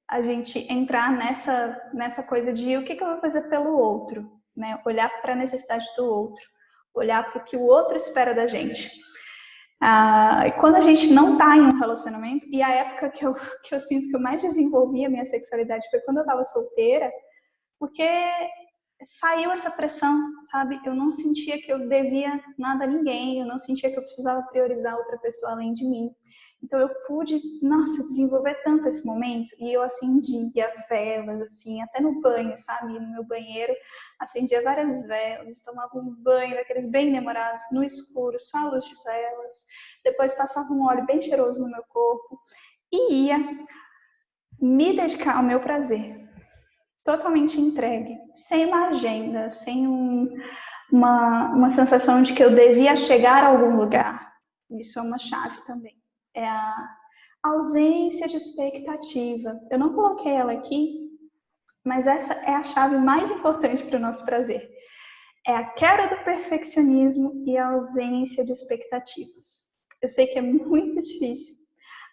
A gente entrar nessa coisa de o que eu vou fazer pelo outro, né? Olhar para a necessidade do outro, olhar para o que o outro espera da gente. E quando a gente não está em um relacionamento, e a época que eu sinto que eu mais desenvolvi a minha sexualidade foi quando eu estava solteira, porque saiu essa pressão, sabe? Eu não sentia que eu devia nada a ninguém, eu não sentia que eu precisava priorizar outra pessoa além de mim. Então eu pude, desenvolver tanto esse momento, e eu acendia velas, assim, até no banho, sabe? No meu banheiro, acendia várias velas, tomava um banho daqueles bem demorados, no escuro, só a luz de velas, depois passava um óleo bem cheiroso no meu corpo, e ia me dedicar ao meu prazer. Totalmente entregue, sem uma agenda, sem uma sensação de que eu devia chegar a algum lugar. Isso é uma chave também. É a ausência de expectativa. Eu não coloquei ela aqui, mas essa é a chave mais importante para o nosso prazer. É a quebra do perfeccionismo e a ausência de expectativas. Eu sei que é muito difícil.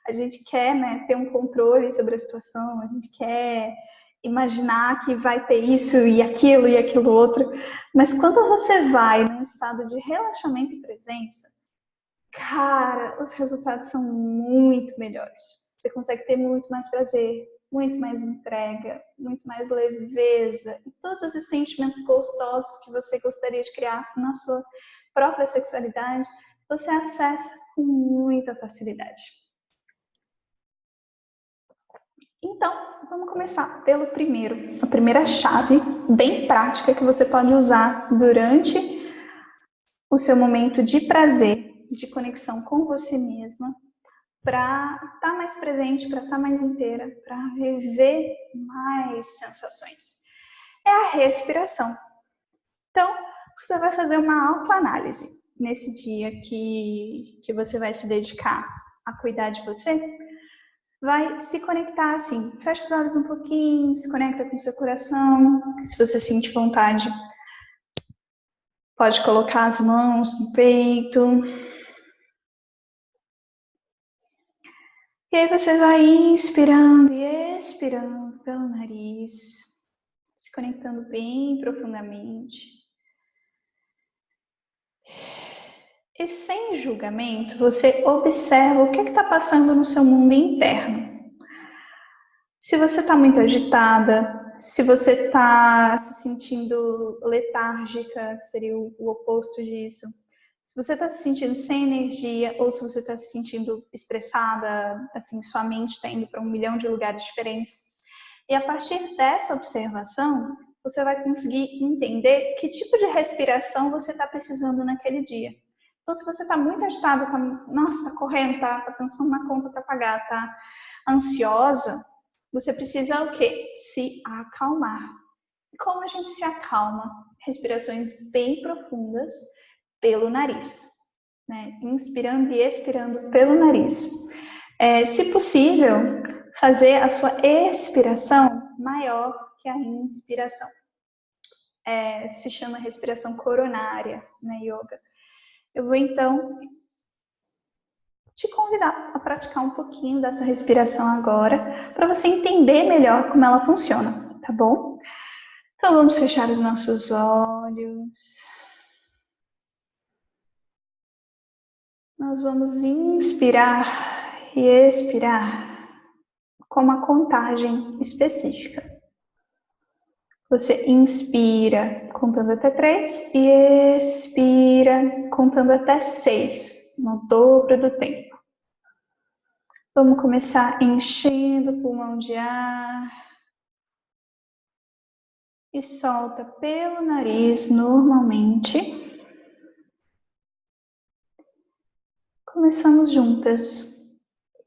A gente quer, né, ter um controle sobre a situação, a gente quer imaginar que vai ter isso e aquilo outro, mas quando você vai num estado de relaxamento e presença, cara, os resultados são muito melhores. Você consegue ter muito mais prazer, muito mais entrega, muito mais leveza e todos esses sentimentos gostosos que você gostaria de criar na sua própria sexualidade, você acessa com muita facilidade. Então, vamos começar pelo primeiro. A primeira chave bem prática que você pode usar durante o seu momento de prazer, de conexão com você mesma, para estar mais presente, para estar mais inteira, para viver mais sensações. É a respiração. Então, você vai fazer uma autoanálise nesse dia que você vai se dedicar a cuidar de você. Vai se conectar assim, fecha os olhos um pouquinho, se conecta com o seu coração, se você sentir vontade, pode colocar as mãos no peito. E aí você vai inspirando e expirando pelo nariz, se conectando bem profundamente. E sem julgamento, você observa o que está passando no seu mundo interno. Se você está muito agitada, se você está se sentindo letárgica, que seria o oposto disso, se você está se sentindo sem energia ou se você está se sentindo estressada, assim, sua mente está indo para 1 milhão de lugares diferentes. E a partir dessa observação, você vai conseguir entender que tipo de respiração você está precisando naquele dia. Então, se você está muito agitada, está correndo, está pensando na conta para pagar, está ansiosa, você precisa o quê? Se acalmar. Como a gente se acalma? Respirações bem profundas pelo nariz, né? Inspirando e expirando pelo nariz. Se possível, fazer a sua expiração maior que a inspiração. Se chama respiração coronária na yoga. Eu vou então te convidar a praticar um pouquinho dessa respiração agora, para você entender melhor como ela funciona, tá bom? Então vamos fechar os nossos olhos. Nós vamos inspirar e expirar com uma contagem específica. Você inspira contando até 3 e expira contando até 6, no dobro do tempo. Vamos começar enchendo o pulmão de ar e solta pelo nariz normalmente. Começamos juntas.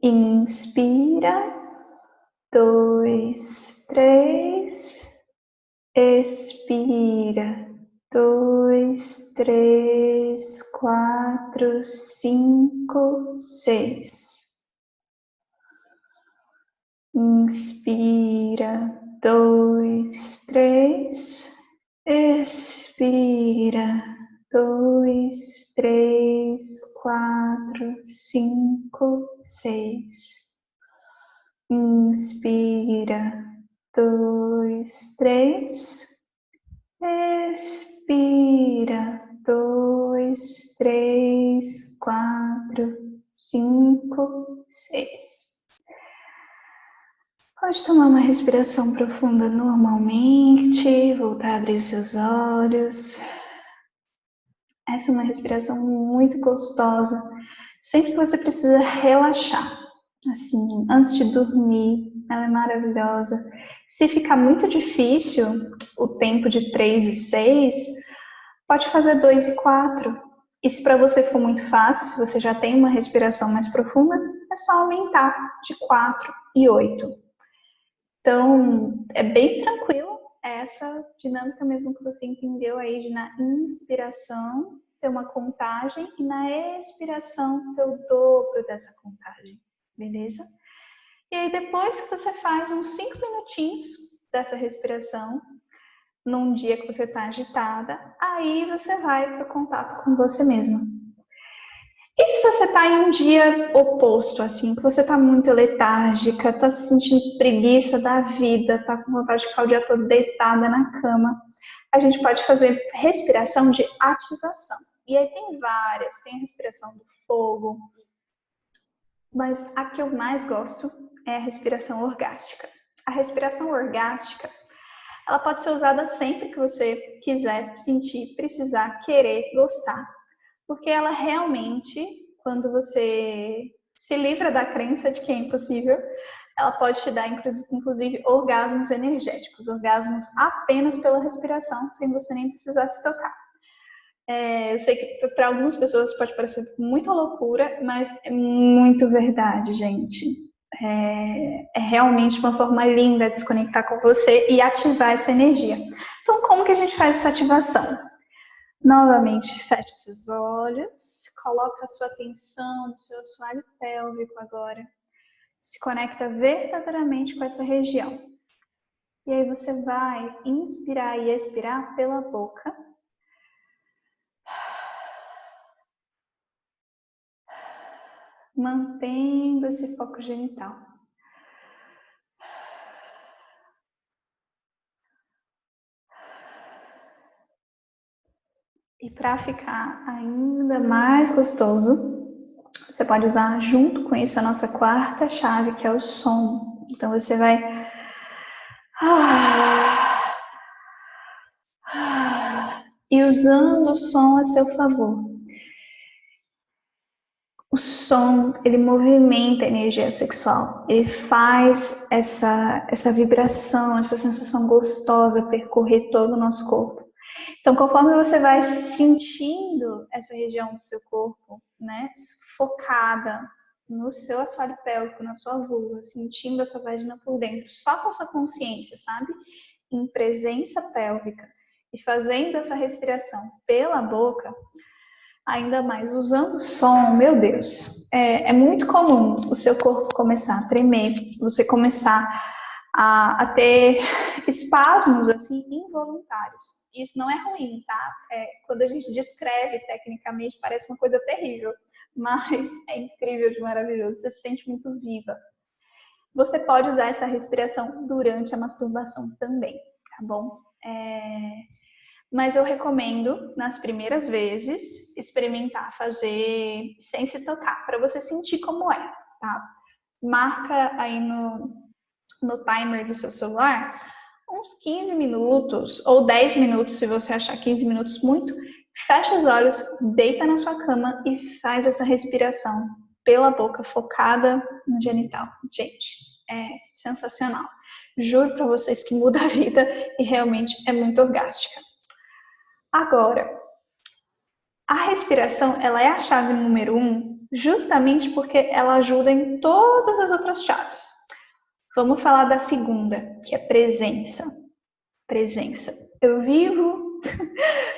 Inspira, 2, 3. Expira, 2, 3, 4, 5, 6. Inspira, 2, 3. Expira, 2, 3, 4, 5, 6. Inspira, 2, 3. Expira, 2, 3, 4, 5, 6. Pode tomar uma respiração profunda normalmente, voltar a abrir os seus olhos. Essa é uma respiração muito gostosa, sempre que você precisa relaxar. Assim, antes de dormir, ela é maravilhosa. Se ficar muito difícil o tempo de 3 e 6, pode fazer 2 e 4. E se para você for muito fácil, se você já tem uma respiração mais profunda, é só aumentar de 4 e 8. Então, é bem tranquilo essa dinâmica mesmo que você entendeu aí de na inspiração ter uma contagem e na expiração ter o dobro dessa contagem, beleza? E aí depois que você faz uns 5 minutinhos dessa respiração, num dia que você está agitada, aí você vai para o contato com você mesma. E se você está em um dia oposto, assim, que você está muito letárgica, está sentindo preguiça da vida, está com vontade de ficar o dia todo deitada na cama, a gente pode fazer respiração de ativação. E aí tem várias, tem a respiração do fogo, mas a que eu mais gosto é a respiração orgástica. A respiração orgástica, ela pode ser usada sempre que você quiser, sentir, precisar, querer, gostar. Porque ela realmente, quando você se livra da crença de que é impossível, ela pode te dar, inclusive, orgasmos energéticos, orgasmos apenas pela respiração, sem você nem precisar se tocar. Eu sei que para algumas pessoas pode parecer muita loucura, mas é muito verdade, gente. É realmente uma forma linda de desconectar com você e ativar essa energia. Então, como que a gente faz essa ativação? Novamente, feche seus olhos, coloca a sua atenção no seu assoalho pélvico agora. Se conecta verdadeiramente com essa região. E aí você vai inspirar e expirar pela boca. Mantendo esse foco genital. E para ficar ainda mais gostoso, você pode usar junto com isso a nossa quarta chave, que é o som. Então você vai e usando o som a seu favor. O som, ele movimenta a energia sexual, ele faz essa vibração, essa sensação gostosa percorrer todo o nosso corpo. Então, conforme você vai sentindo essa região do seu corpo, né, focada no seu assoalho pélvico, na sua vulva, sentindo essa vagina por dentro, só com a sua consciência, sabe? Em presença pélvica e fazendo essa respiração pela boca, ainda mais usando o som, meu Deus, é muito comum o seu corpo começar a tremer, você começar a ter espasmos assim involuntários. Isso não é ruim, tá? Quando a gente descreve tecnicamente parece uma coisa terrível, mas é incrível de maravilhoso, você se sente muito viva. Você pode usar essa respiração durante a masturbação também, tá bom? Mas eu recomendo, nas primeiras vezes, experimentar fazer sem se tocar, para você sentir como é, tá? Marca aí no timer do seu celular uns 15 minutos ou 10 minutos, se você achar 15 minutos muito. Fecha os olhos, deita na sua cama e faz essa respiração pela boca focada no genital. Gente, é sensacional. Juro para vocês que muda a vida e realmente é muito orgástica. Agora, a respiração, ela é a chave número 1, justamente porque ela ajuda em todas as outras chaves. Vamos falar da segunda, que é presença. Presença. Eu vivo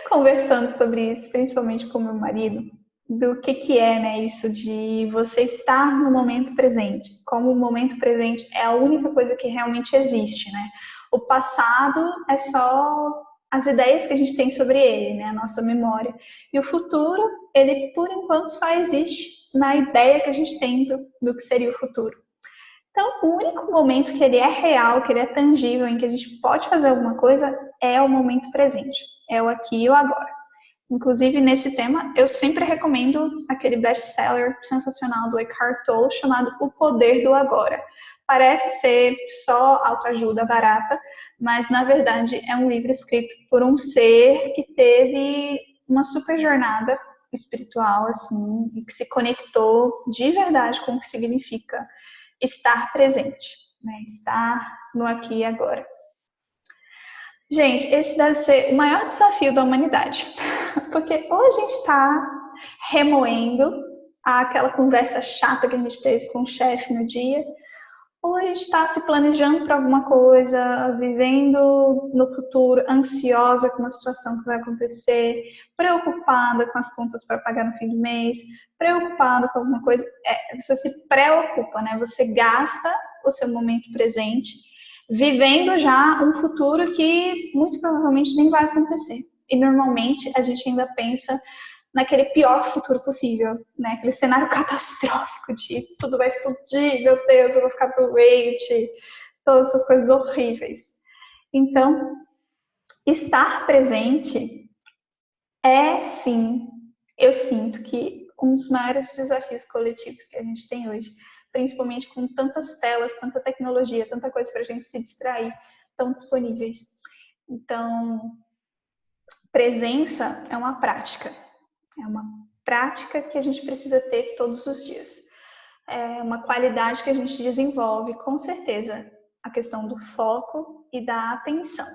conversando sobre isso, principalmente com meu marido, do que é, né, isso de você estar no momento presente. Como o momento presente é a única coisa que realmente existe, né? O passado é só as ideias que a gente tem sobre ele, né, a nossa memória. E o futuro, ele por enquanto só existe na ideia que a gente tem do que seria o futuro. Então, o único momento que ele é real, que ele é tangível, em que a gente pode fazer alguma coisa, é o momento presente. É o aqui e o agora. Inclusive, nesse tema, eu sempre recomendo aquele best-seller sensacional do Eckhart Tolle, chamado O Poder do Agora. Parece ser só autoajuda barata, mas, na verdade, é um livro escrito por um ser que teve uma super jornada espiritual, assim, e que se conectou de verdade com o que significa estar presente, né? Estar no aqui e agora. Gente, esse deve ser o maior desafio da humanidade, porque ou a gente está remoendo aquela conversa chata que a gente teve com o chefe no dia, ou a gente está se planejando para alguma coisa, vivendo no futuro, ansiosa com uma situação que vai acontecer, preocupada com as contas para pagar no fim do mês, preocupada com alguma coisa. Você se preocupa, né? Você gasta o seu momento presente, vivendo já um futuro que muito provavelmente nem vai acontecer. E normalmente a gente ainda pensa naquele pior futuro possível, né? Aquele cenário catastrófico de tudo vai explodir, meu Deus, eu vou ficar doente, todas essas coisas horríveis. Então, estar presente é, sim, eu sinto que um dos maiores desafios coletivos que a gente tem hoje, principalmente com tantas telas, tanta tecnologia, tanta coisa para a gente se distrair, tão disponíveis. Então, presença é uma prática. É uma prática que a gente precisa ter todos os dias. É uma qualidade que a gente desenvolve, com certeza, a questão do foco e da atenção.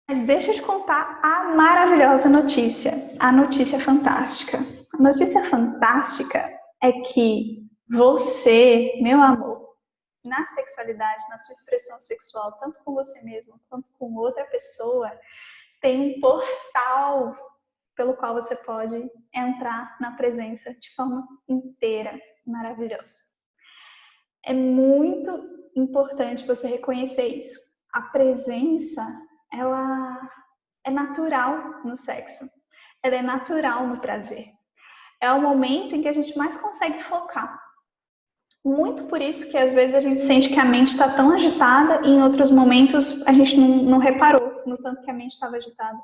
Mas deixa eu te contar a maravilhosa notícia, a notícia fantástica. A notícia fantástica é que você, meu amor, na sexualidade, na sua expressão sexual, tanto com você mesmo quanto com outra pessoa, tem um portal pelo qual você pode entrar na presença de forma inteira, maravilhosa. É muito importante você reconhecer isso. A presença, ela é natural no sexo. Ela é natural no prazer. É o momento em que a gente mais consegue focar. Muito por isso que às vezes a gente sente que a mente está tão agitada e em outros momentos a gente não reparou no tanto que a mente estava agitada.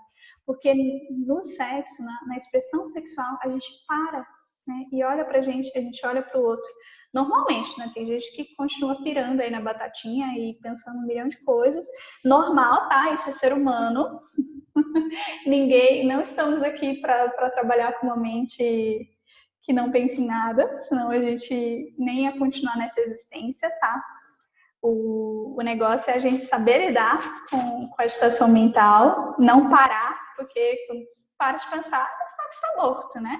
Porque no sexo, na expressão sexual, a gente para, né? E olha pra gente, a gente olha pro outro. Normalmente, né? Tem gente que continua pirando aí na batatinha e pensando um milhão de coisas. Normal, tá? Isso é ser humano. Não estamos aqui para trabalhar com uma mente que não pensa em nada, senão a gente nem ia continuar nessa existência, tá? O negócio é a gente saber lidar com a agitação mental, não parar, porque quando para de pensar, você está morto, né?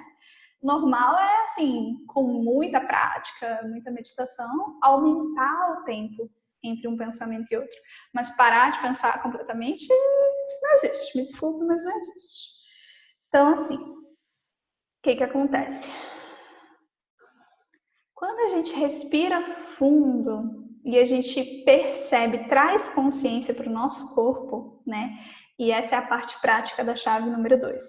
Normal é, assim, com muita prática, muita meditação, aumentar o tempo entre um pensamento e outro. Mas parar de pensar completamente, isso não existe. Me desculpe, mas não existe. Então, assim, o que acontece? Quando a gente respira fundo e a gente percebe, traz consciência para o nosso corpo, né? E essa é a parte prática da chave número 2.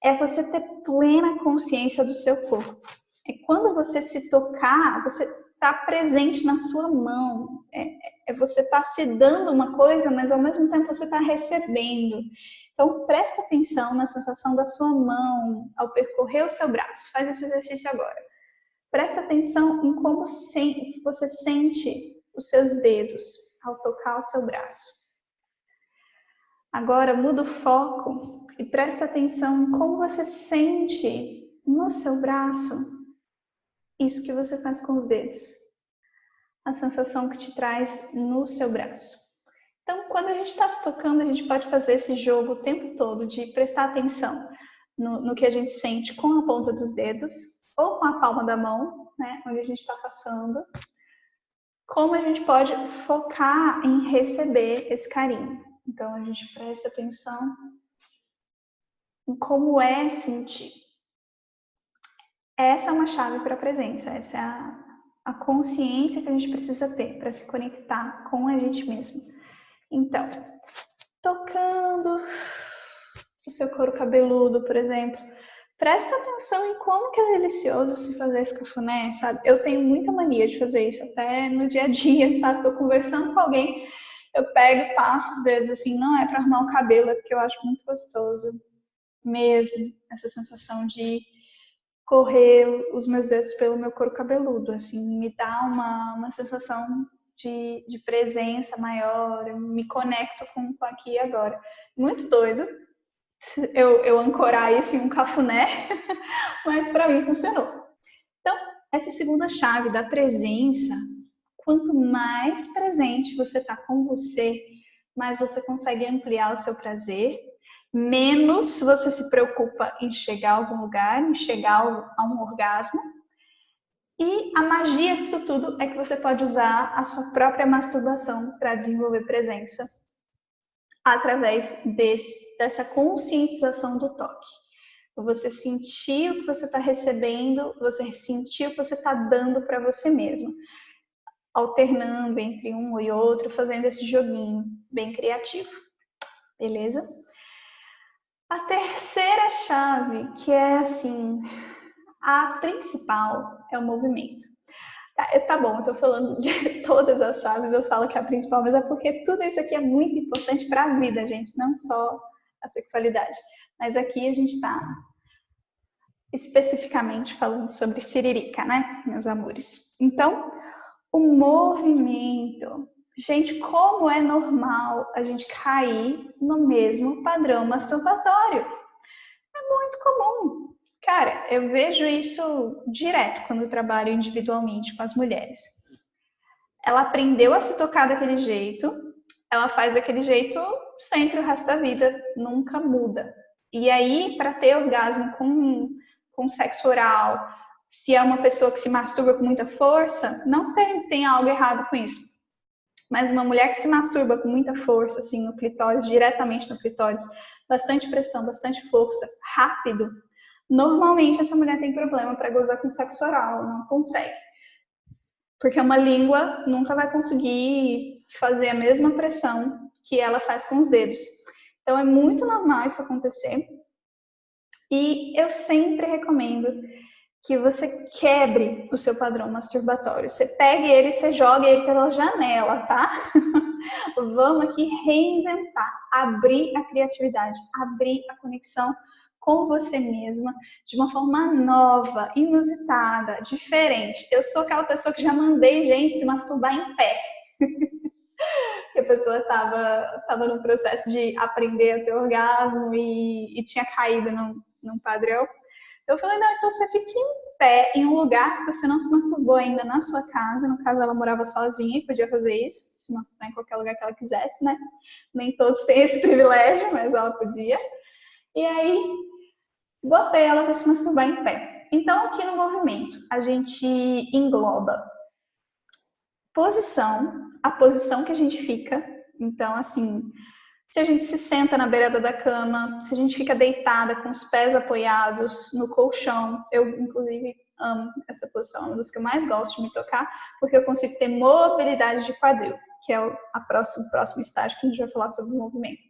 É você ter plena consciência do seu corpo. É quando você se tocar, você está presente na sua mão. Você está se dando uma coisa, mas ao mesmo tempo você está recebendo. Então, presta atenção na sensação da sua mão ao percorrer o seu braço. Faz esse exercício agora. Presta atenção em como você sente os seus dedos ao tocar o seu braço. Agora, muda o foco e presta atenção em como você sente no seu braço isso que você faz com os dedos. A sensação que te traz no seu braço. Então, quando a gente está se tocando, a gente pode fazer esse jogo o tempo todo de prestar atenção no que a gente sente com a ponta dos dedos ou com a palma da mão, né, onde a gente está passando. Como a gente pode focar em receber esse carinho. Então, a gente presta atenção em como é sentir. Essa é uma chave para a presença, essa é a consciência que a gente precisa ter para se conectar com a gente mesmo. Então, tocando o seu couro cabeludo, por exemplo, presta atenção em como que é delicioso se fazer esse cafuné, sabe? Eu tenho muita mania de fazer isso, até no dia a dia, sabe? Tô conversando com alguém, eu pego, passo os dedos assim, não é para arrumar o cabelo, é porque eu acho muito gostoso mesmo, essa sensação de correr os meus dedos pelo meu couro cabeludo, assim, me dá uma sensação de presença maior, eu me conecto com aqui e agora. Muito doido eu ancorar isso em um cafuné, mas para mim funcionou. Então, essa segunda chave da presença, quanto mais presente você está com você, mais você consegue ampliar o seu prazer, menos você se preocupa em chegar a algum lugar, em chegar a um orgasmo. E a magia disso tudo é que você pode usar a sua própria masturbação para desenvolver presença através dessa conscientização do toque. Você sentir o que você está recebendo, você sentir o que você está dando para você mesmo, alternando entre um e outro, fazendo esse joguinho bem criativo. Beleza? A terceira chave, que é assim, a principal, é o movimento. Tá bom, eu tô falando de todas as chaves, eu falo que é a principal, mas é porque tudo isso aqui é muito importante para a vida, gente, não só a sexualidade. Mas aqui a gente está especificamente falando sobre siririca, né, meus amores? Então, o movimento. Gente, como é normal a gente cair no mesmo padrão masturbatório? É muito comum. Cara, eu vejo isso direto quando eu trabalho individualmente com as mulheres. Ela aprendeu a se tocar daquele jeito, ela faz daquele jeito sempre o resto da vida, nunca muda. E aí, para ter orgasmo com sexo oral, se é uma pessoa que se masturba com muita força, não tem algo errado com isso. Mas uma mulher que se masturba com muita força, assim, no clitóris, diretamente no clitóris, bastante pressão, bastante força, rápido, normalmente essa mulher tem problema para gozar com sexo oral, não consegue. Porque uma língua nunca vai conseguir fazer a mesma pressão que ela faz com os dedos. Então é muito normal isso acontecer. E eu sempre recomendo que você quebre o seu padrão masturbatório. Você pegue ele e você joga ele pela janela, tá? Vamos aqui reinventar, abrir a criatividade, abrir a conexão com você mesma de uma forma nova, inusitada, diferente. Eu sou aquela pessoa que já mandei gente se masturbar em pé. Que a pessoa estava no processo de aprender a ter orgasmo e tinha caído num padrão. Eu falei, não, então você fique em pé em um lugar que você não se masturbou ainda na sua casa. No caso, ela morava sozinha e podia fazer isso, se masturbar em qualquer lugar que ela quisesse, né? Nem todos têm esse privilégio, mas ela podia. E aí, botei ela para se masturbar em pé. Então, aqui no movimento, a gente engloba posição, a posição que a gente fica. Então, assim, se a gente se senta na beirada da cama, se a gente fica deitada com os pés apoiados no colchão, eu, inclusive, amo essa posição, é uma das que eu mais gosto de me tocar, porque eu consigo ter mobilidade de quadril, que é o próximo estágio que a gente vai falar sobre o movimento.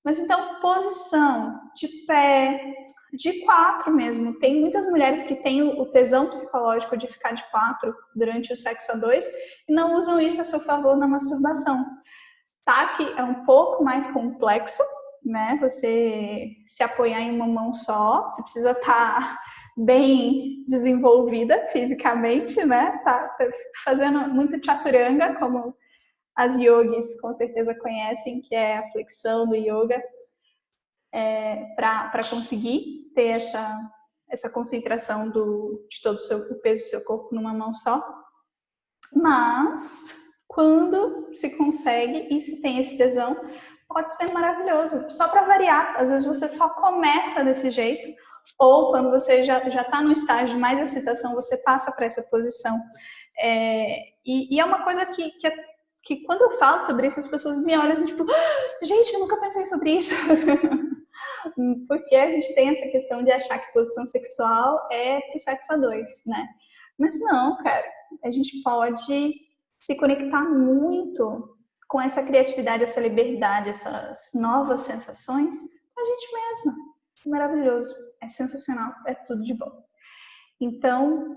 Mas então, posição de pé, de quatro mesmo. Tem muitas mulheres que têm o tesão psicológico de ficar de quatro durante o sexo a dois e não usam isso a seu favor na masturbação. Tá? Que é um pouco mais complexo, né? Você se apoiar em uma mão só, você precisa estar bem desenvolvida fisicamente, né? Tá fazendo muito chaturanga, como as yogis com certeza conhecem, que é a flexão do yoga, para conseguir ter essa concentração de todo o peso do seu corpo numa mão só. Mas, quando se consegue e se tem esse tesão, pode ser maravilhoso. Só para variar, às vezes você só começa desse jeito, ou quando você já está no estágio de mais excitação, você passa para essa posição. E é uma coisa que quando eu falo sobre isso, as pessoas me olham assim, tipo, gente, eu nunca pensei sobre isso. Porque a gente tem essa questão de achar que posição sexual é pro sexo a dois, né? Mas não, cara, a gente pode se conectar muito com essa criatividade, essa liberdade, essas novas sensações com a gente mesma. Maravilhoso, é sensacional, é tudo de bom. Então,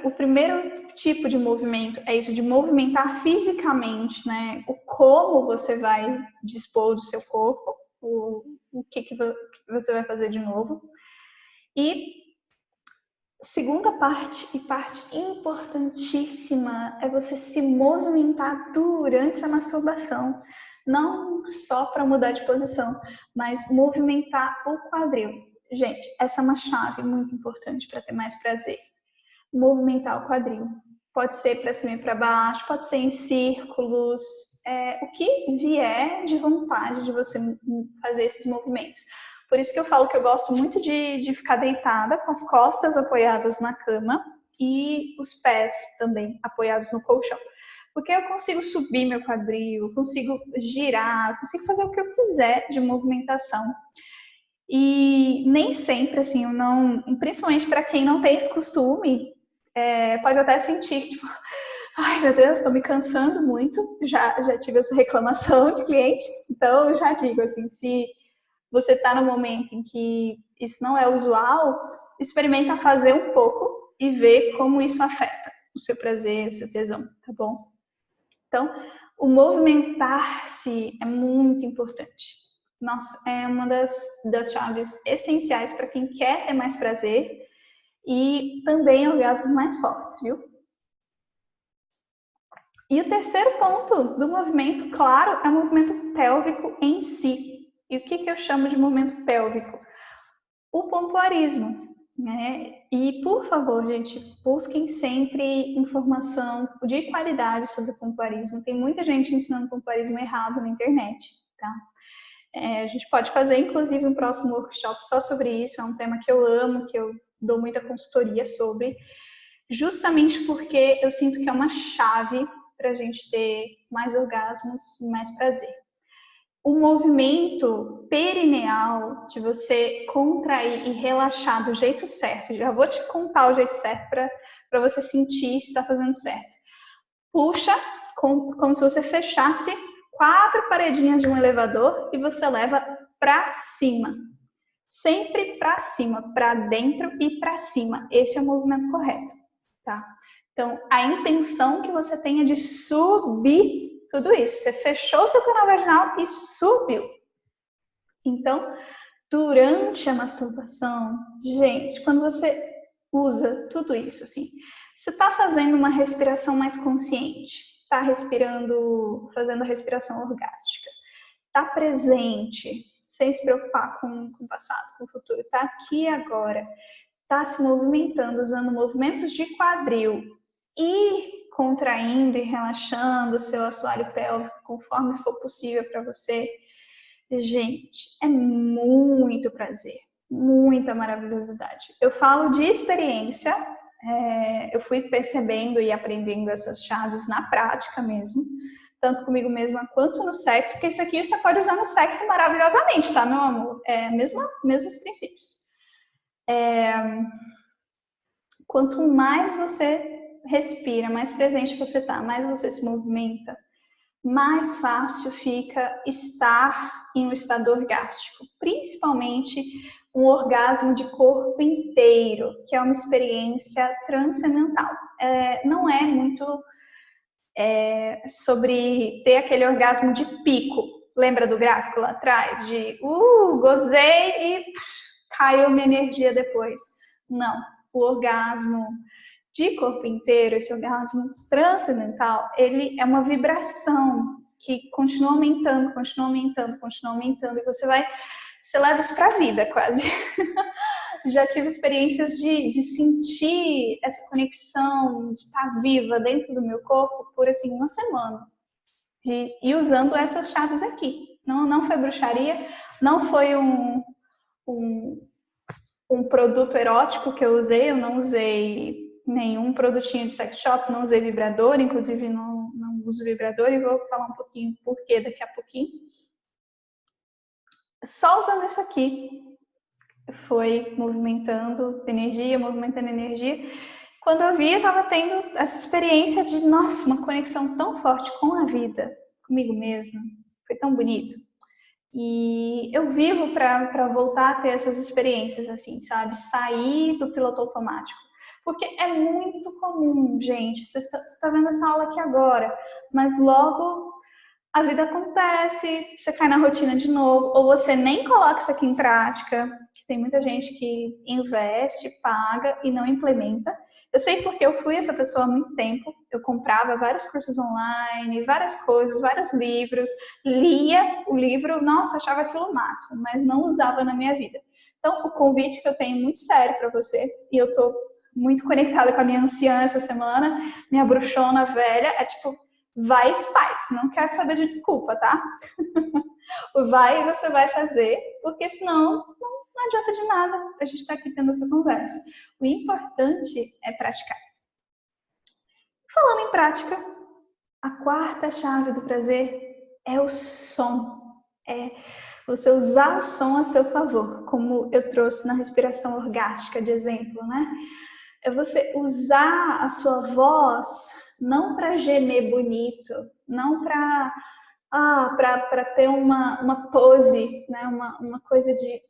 o primeiro tipo de movimento é isso de movimentar fisicamente, né? O como você vai dispor do seu corpo, o que você vai fazer de novo. E segunda parte, e parte importantíssima, é você se movimentar durante a masturbação. Não só para mudar de posição, mas movimentar o quadril. Gente, essa é uma chave muito importante para ter mais prazer. Movimentar o quadril. Pode ser para cima e para baixo, pode ser em círculos, o que vier de vontade de você fazer esses movimentos. Por isso que eu falo que eu gosto muito de ficar deitada, com as costas apoiadas na cama e os pés também apoiados no colchão. Porque eu consigo subir meu quadril, consigo girar, consigo fazer o que eu quiser de movimentação. E nem sempre, assim, eu não, principalmente para quem não tem esse costume, pode até sentir, tipo, ai meu Deus, estou me cansando muito. Já tive essa reclamação de cliente, então eu já digo assim, se você está no momento em que isso não é usual, experimenta fazer um pouco e ver como isso afeta o seu prazer, o seu tesão, tá bom? Então, o movimentar-se é muito importante. Nossa, é uma das chaves essenciais para quem quer ter mais prazer e também orgasmos mais fortes, viu? E o terceiro ponto do movimento, claro, é o movimento pélvico em si. E o que eu chamo de movimento pélvico? O pompoarismo, né? E, por favor, gente, busquem sempre informação de qualidade sobre o pompoarismo. Tem muita gente ensinando pompoarismo errado na internet, tá? A gente pode fazer, inclusive, um próximo workshop só sobre isso. É um tema que eu amo, que eu dou muita consultoria sobre, justamente porque eu sinto que é uma chave para a gente ter mais orgasmos e mais prazer. O movimento perineal de você contrair e relaxar do jeito certo, já vou te contar o jeito certo para você sentir se está fazendo certo. Puxa como se você fechasse 4 paredinhas de um elevador e você leva para cima. Sempre para cima, para dentro e para cima. Esse é o movimento correto, tá? Então, a intenção que você tenha de subir tudo isso. Você fechou o seu canal vaginal e subiu. Então, durante a masturbação, gente, quando você usa tudo isso, assim, você está fazendo uma respiração mais consciente, está fazendo a respiração orgástica, está presente, sem se preocupar com o passado, com o futuro, está aqui agora, está se movimentando, usando movimentos de quadril e contraindo e relaxando o seu assoalho pélvico conforme for possível para você. Gente, é muito prazer, muita maravilhosidade. Eu falo de experiência, eu fui percebendo e aprendendo essas chaves na prática mesmo, tanto comigo mesma quanto no sexo, porque isso aqui você pode usar no sexo maravilhosamente, tá, meu amor? Mesmos princípios. Quanto mais você respira, mais presente você tá, mais você se movimenta, mais fácil fica estar em um estado orgástico, principalmente um orgasmo de corpo inteiro, que é uma experiência transcendental. Não é muito sobre ter aquele orgasmo de pico, Lembra do gráfico lá atrás? De, gozei e caiu minha energia depois. Não, o orgasmo de corpo inteiro, esse orgasmo transcendental, ele é uma vibração que continua aumentando, continua aumentando, continua aumentando, e você leva isso para a vida quase. Já tive experiências de sentir essa conexão, de estar viva dentro do meu corpo por assim uma semana. E usando essas chaves aqui. Não foi bruxaria, não foi um produto erótico que eu não usei nenhum produtinho de sex shop, não usei vibrador, inclusive não uso vibrador, e vou falar um pouquinho por quê daqui a pouquinho. Só usando isso aqui, foi movimentando energia. Quando eu vi, eu estava tendo essa experiência de, nossa, uma conexão tão forte com a vida, comigo mesma, foi tão bonito. E eu vivo para voltar a ter essas experiências, assim, sabe? Sair do piloto automático. Porque é muito comum, gente. Você está vendo essa aula aqui agora, mas logo a vida acontece, você cai na rotina de novo, ou você nem coloca isso aqui em prática, que tem muita gente que investe, paga e não implementa. Eu sei porque eu fui essa pessoa há muito tempo, eu comprava vários cursos online, várias coisas, vários livros, lia o livro, nossa, achava aquilo o máximo, mas não usava na minha vida. Então, o convite que eu tenho muito sério para você, e eu tô muito conectada com a minha anciã essa semana, minha bruxona velha, é tipo, vai e faz, não quero saber de desculpa, tá? Vai e você vai fazer, porque senão não adianta de nada a gente estar aqui tendo essa conversa. O importante é praticar. Falando em prática, a quarta chave do prazer é o som. É você usar o som a seu favor, como eu trouxe na respiração orgástica de exemplo, né? É você usar a sua voz não para gemer bonito, não para ter uma pose, né? uma coisa de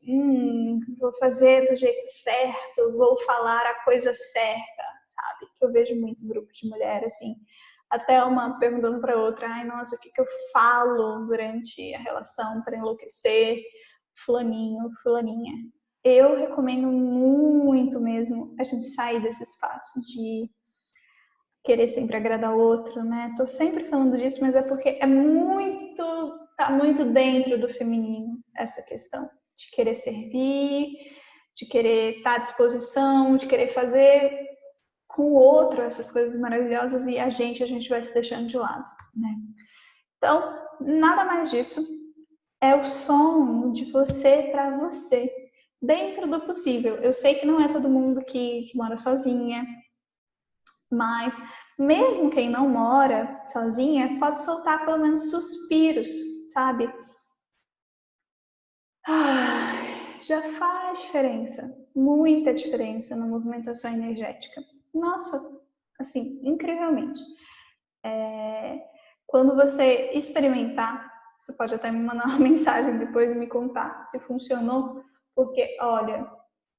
vou fazer do jeito certo, vou falar a coisa certa, sabe? Que eu vejo muito grupo de mulher assim, até uma perguntando para outra, ai nossa, o que eu falo durante a relação para enlouquecer fulaninho, fulaninha. Eu recomendo muito mesmo a gente sair desse espaço de querer sempre agradar o outro, né? Tô sempre falando disso, mas é porque tá muito dentro do feminino essa questão de querer servir, de querer estar à disposição, de querer fazer com o outro essas coisas maravilhosas, e a gente vai se deixando de lado, né? Então, nada mais disso. É o som de você para você, dentro do possível. Eu sei que não é todo mundo que mora sozinha, mas mesmo quem não mora sozinha pode soltar pelo menos suspiros, sabe? Já faz diferença, muita diferença na movimentação energética. Nossa, assim, incrivelmente. Quando você experimentar, você pode até me mandar uma mensagem depois e me contar se funcionou, porque, olha,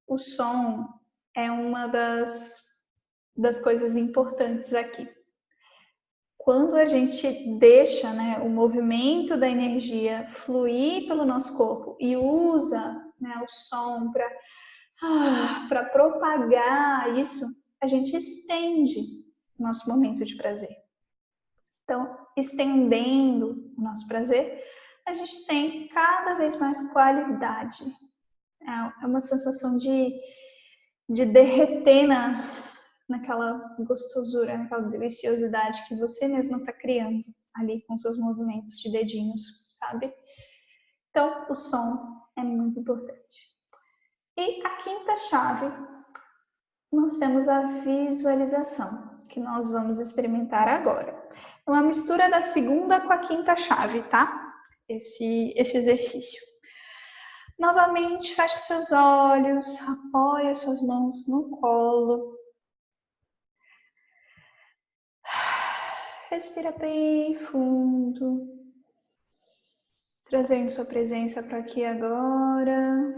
o som é uma das coisas importantes aqui. Quando a gente deixa, né, o movimento da energia fluir pelo nosso corpo e usa, né, o som para propagar isso, a gente estende o nosso momento de prazer. Então, estendendo o nosso prazer, a gente tem cada vez mais qualidade. É uma sensação de derreter naquela gostosura, naquela deliciosidade que você mesma está criando ali com seus movimentos de dedinhos, sabe? Então, o som é muito importante. E a quinta chave, nós temos a visualização, que nós vamos experimentar agora. É uma mistura da segunda com a quinta chave, tá? Esse exercício. Novamente, feche seus olhos, apoie suas mãos no colo. Respira bem fundo, trazendo sua presença para aqui agora,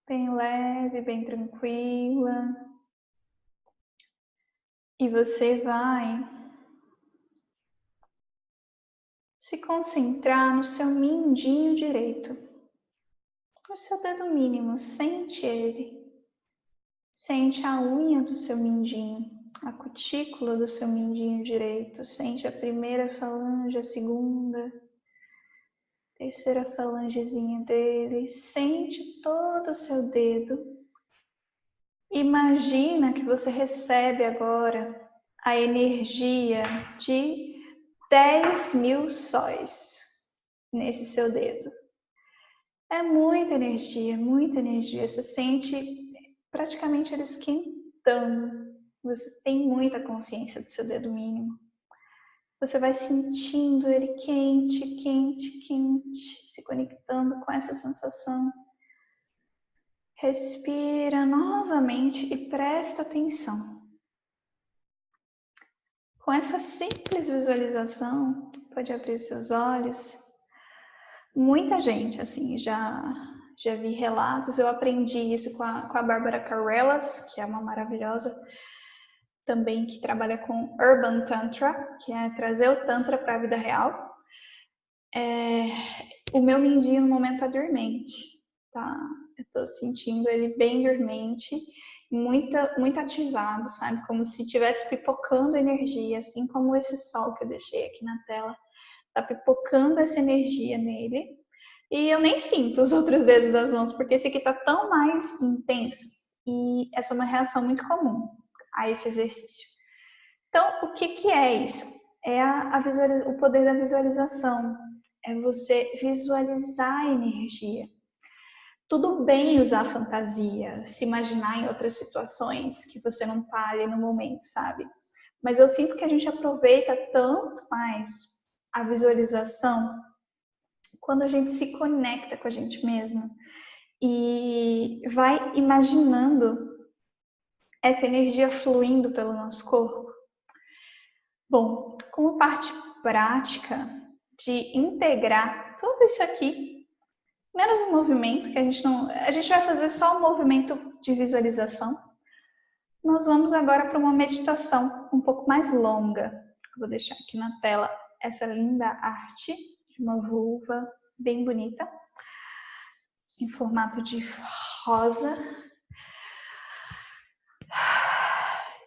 bem leve, bem tranquila. E você vai se concentrar no seu mindinho direito, no seu dedo mínimo, sente ele. Sente a unha do seu mindinho, a cutícula do seu mindinho direito. Sente a primeira falange, a segunda, terceira falangezinha dele. Sente todo o seu dedo. Imagina que você recebe agora a energia de 10.000 sóis nesse seu dedo. É muita energia, muita energia. Você sente praticamente ele esquentando. Você tem muita consciência do seu dedo mínimo. Você vai sentindo ele quente, quente, quente, se conectando com essa sensação. Respira novamente e presta atenção. Com essa simples visualização, pode abrir os seus olhos. Muita gente, assim, já vi relatos, eu aprendi isso com a Bárbara Carrelas, que é uma maravilhosa também que trabalha com Urban Tantra, que é trazer o Tantra para a vida real. O meu mindinho no momento está dormente, tá? Eu estou sentindo ele bem dormente, muito ativado, sabe? Como se estivesse pipocando energia, assim como esse sol que eu deixei aqui na tela. Tá pipocando essa energia nele. E eu nem sinto os outros dedos das mãos, porque esse aqui tá tão mais intenso. E essa é uma reação muito comum a esse exercício. Então, o que é isso? É o poder da visualização. É você visualizar a energia. Tudo bem usar fantasia, se imaginar em outras situações que você não tá ali no momento, sabe? Mas eu sinto que a gente aproveita tanto mais a visualização quando a gente se conecta com a gente mesma e vai imaginando essa energia fluindo pelo nosso corpo. Bom, como parte prática de integrar tudo isso aqui, menos o movimento, que a gente vai fazer só o movimento de visualização. Nós vamos agora para uma meditação um pouco mais longa. Vou deixar aqui na tela essa linda arte de uma vulva bem bonita, em formato de rosa.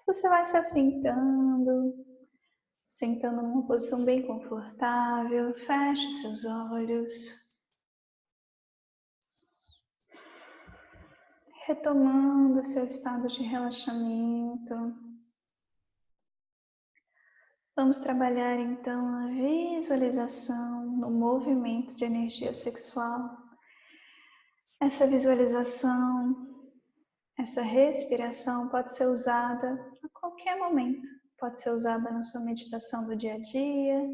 Você vai se assentando, sentando numa posição bem confortável. Feche seus olhos. Retomando seu estado de relaxamento. Vamos trabalhar então a visualização no movimento de energia sexual. Essa visualização, essa respiração pode ser usada a qualquer momento. Pode ser usada na sua meditação do dia a dia,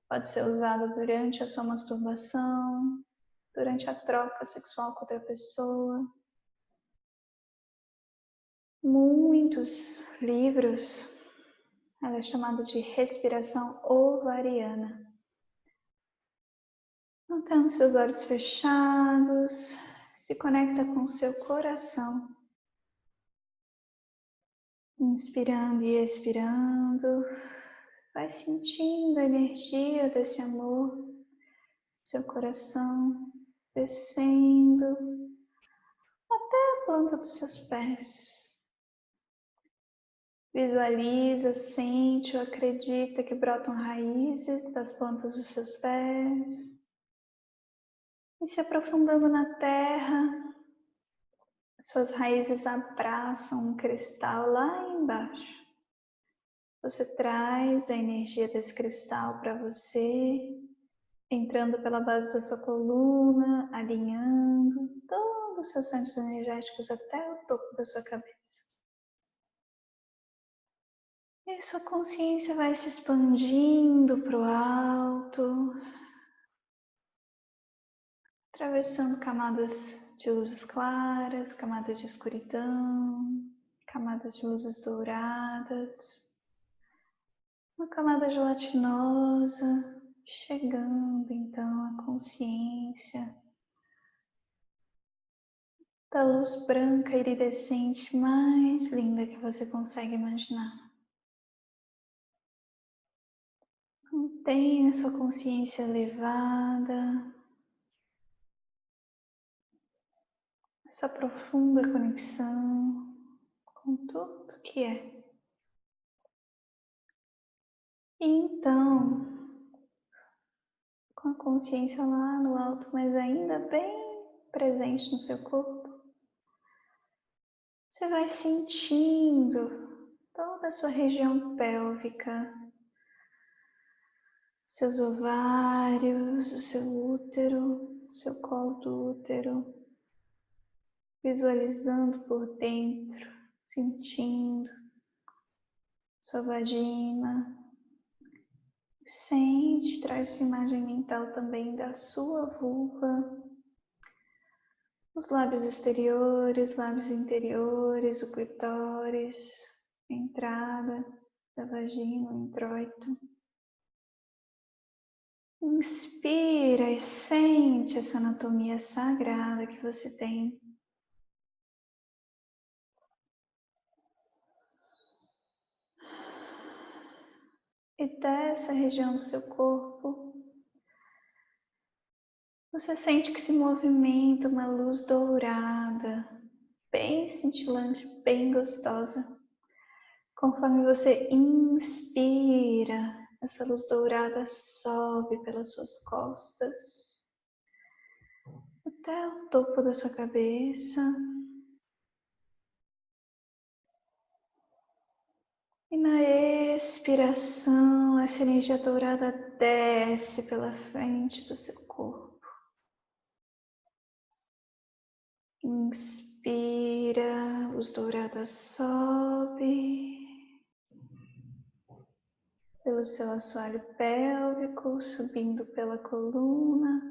pode ser usada durante a sua masturbação, durante a troca sexual com outra pessoa. Muitos livros, ela é chamada de respiração ovariana. Mantendo seus olhos fechados, se conecta com seu coração. Inspirando e expirando, vai sentindo a energia desse amor, seu coração descendo até a planta dos seus pés. Visualiza, sente ou acredita que brotam raízes das plantas dos seus pés. E se aprofundando na terra, suas raízes abraçam um cristal lá embaixo. Você traz a energia desse cristal para você, entrando pela base da sua coluna, alinhando todos os seus centros energéticos até o topo da sua cabeça. E sua consciência vai se expandindo para o alto, atravessando camadas de luzes claras, camadas de escuridão, camadas de luzes douradas, uma camada gelatinosa, chegando então à consciência da luz branca iridescente mais linda que você consegue imaginar. Mantenha sua consciência elevada, essa profunda conexão com tudo que é. E então, com a consciência lá no alto, mas ainda bem presente no seu corpo, você vai sentindo toda a sua região pélvica, seus ovários, o seu útero, seu colo do útero, visualizando por dentro, sentindo sua vagina. Sente, traz sua imagem mental também da sua vulva, os lábios exteriores, lábios interiores, o clitóris, a entrada da vagina, o introito. Inspira e sente essa anatomia sagrada que você tem. E dessa região do seu corpo, você sente que se movimenta uma luz dourada, bem cintilante, bem gostosa. Conforme você inspira, essa luz dourada sobe pelas suas costas, até o topo da sua cabeça. E na expiração, essa energia dourada desce pela frente do seu corpo. Inspira, luz dourada sobe pelo seu assoalho pélvico, subindo pela coluna,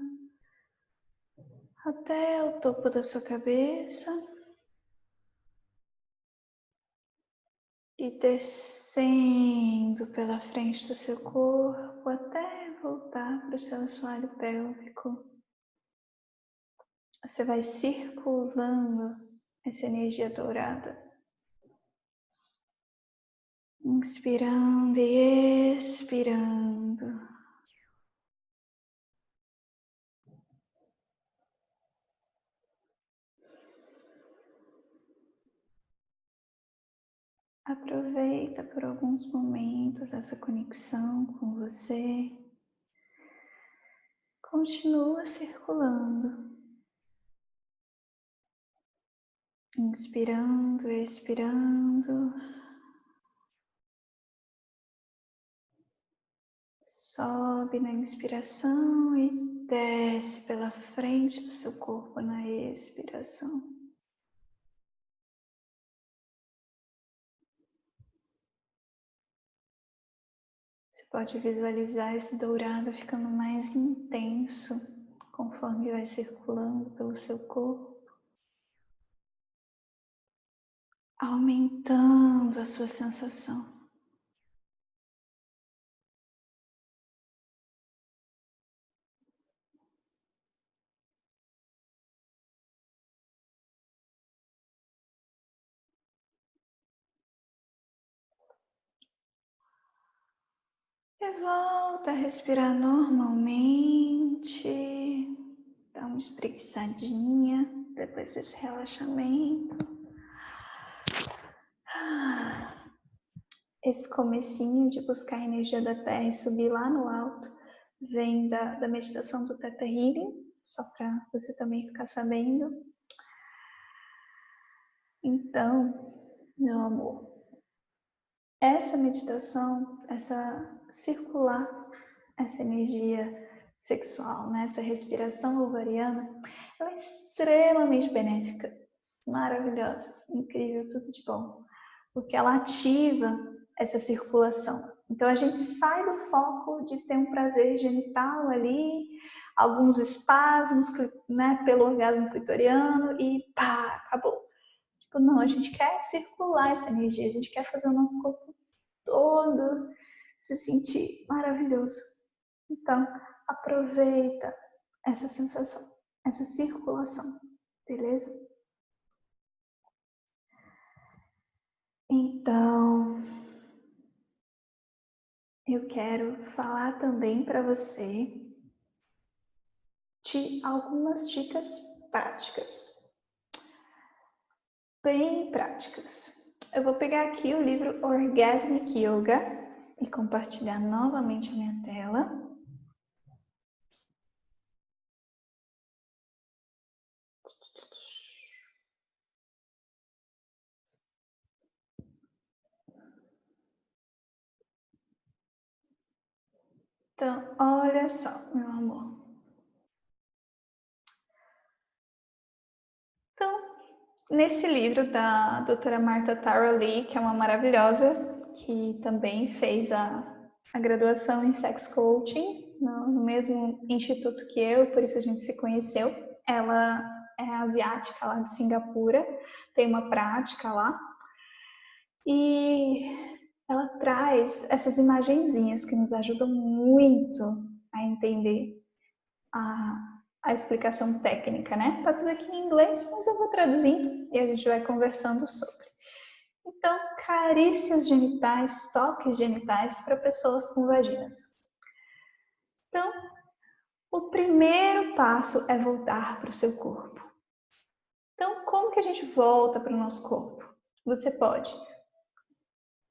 até o topo da sua cabeça. E descendo pela frente do seu corpo até voltar para o seu assoalho pélvico. Você vai circulando essa energia dourada. Inspirando e expirando. Aproveita por alguns momentos essa conexão com você. Continua circulando. Inspirando, expirando. Sobe na inspiração e desce pela frente do seu corpo na expiração. Você pode visualizar esse dourado ficando mais intenso conforme vai circulando pelo seu corpo, aumentando a sua sensação. E volta a respirar normalmente. Dá uma espreguiçadinha depois desse relaxamento. Esse comecinho de buscar a energia da Terra e subir lá no alto vem da meditação do Theta Healing, só para você também ficar sabendo. Então, meu amor, essa meditação, essa circular, essa energia sexual, né? Essa respiração ovariana, ela é extremamente benéfica, maravilhosa, incrível, tudo de bom, porque ela ativa essa circulação. Então a gente sai do foco de ter um prazer genital ali, alguns espasmos, né, pelo orgasmo clitoriano e pá, acabou. Tipo, não, a gente quer circular essa energia, a gente quer fazer o nosso corpo todo se sentir maravilhoso. Então, aproveita essa sensação, essa circulação, beleza? Então, eu quero falar também para você de algumas dicas práticas, bem práticas. Eu vou pegar aqui o livro Orgasmic Yoga e compartilhar novamente a minha tela. Então, olha só, meu amor. Então, nesse livro da doutora Martha Tara Lee, que é uma maravilhosa, que também fez a graduação em Sex Coaching, no mesmo instituto que eu, por isso a gente se conheceu. Ela é asiática, lá de Singapura, tem uma prática lá. E ela traz essas imagenzinhas que nos ajudam muito a entender a explicação técnica, né? Tá tudo aqui em inglês, mas eu vou traduzindo e a gente vai conversando sobre. Então, carícias genitais, toques genitais para pessoas com vaginas. Então, o primeiro passo é voltar para o seu corpo. Então, como que a gente volta para o nosso corpo? Você pode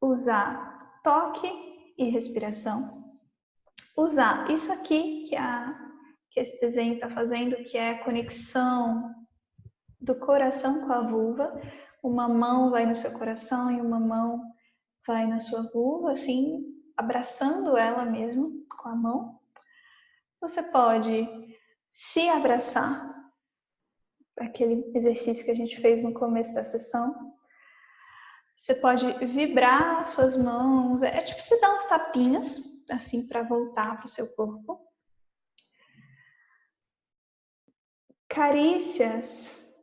usar toque e respiração. Usar isso aqui que esse desenho está fazendo, que é a conexão do coração com a vulva. Uma mão vai no seu coração e uma mão vai na sua vulva, assim, abraçando ela mesmo com a mão. Você pode se abraçar, aquele exercício que a gente fez no começo da sessão. Você pode vibrar suas mãos, é tipo você dar uns tapinhas, assim, para voltar para o seu corpo. Carícias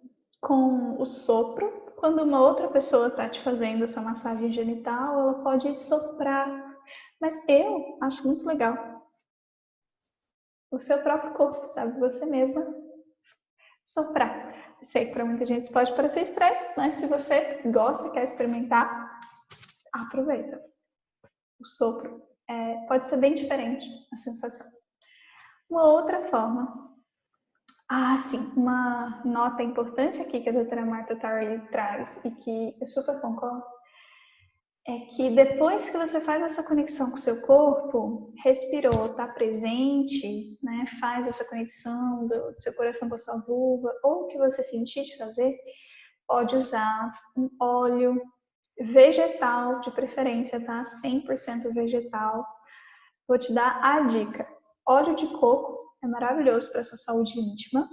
com o sopro. Quando uma outra pessoa está te fazendo essa massagem genital, ela pode soprar. Mas eu acho muito legal o seu próprio corpo, sabe? Você mesma soprar. Eu sei que para muita gente isso pode parecer estranho, mas se você gosta e quer experimentar, aproveita. O sopro pode ser bem diferente a sensação. Uma outra forma. Sim, uma nota importante aqui que a doutora Martha Tara traz e que eu super concordo, é que depois que você faz essa conexão com o seu corpo, respirou, está presente, né, faz essa conexão do seu coração com a sua vulva, ou o que você sentir de fazer, pode usar um óleo vegetal, de preferência, tá? 100% vegetal. Vou te dar a dica. Óleo de coco é maravilhoso para a sua saúde íntima,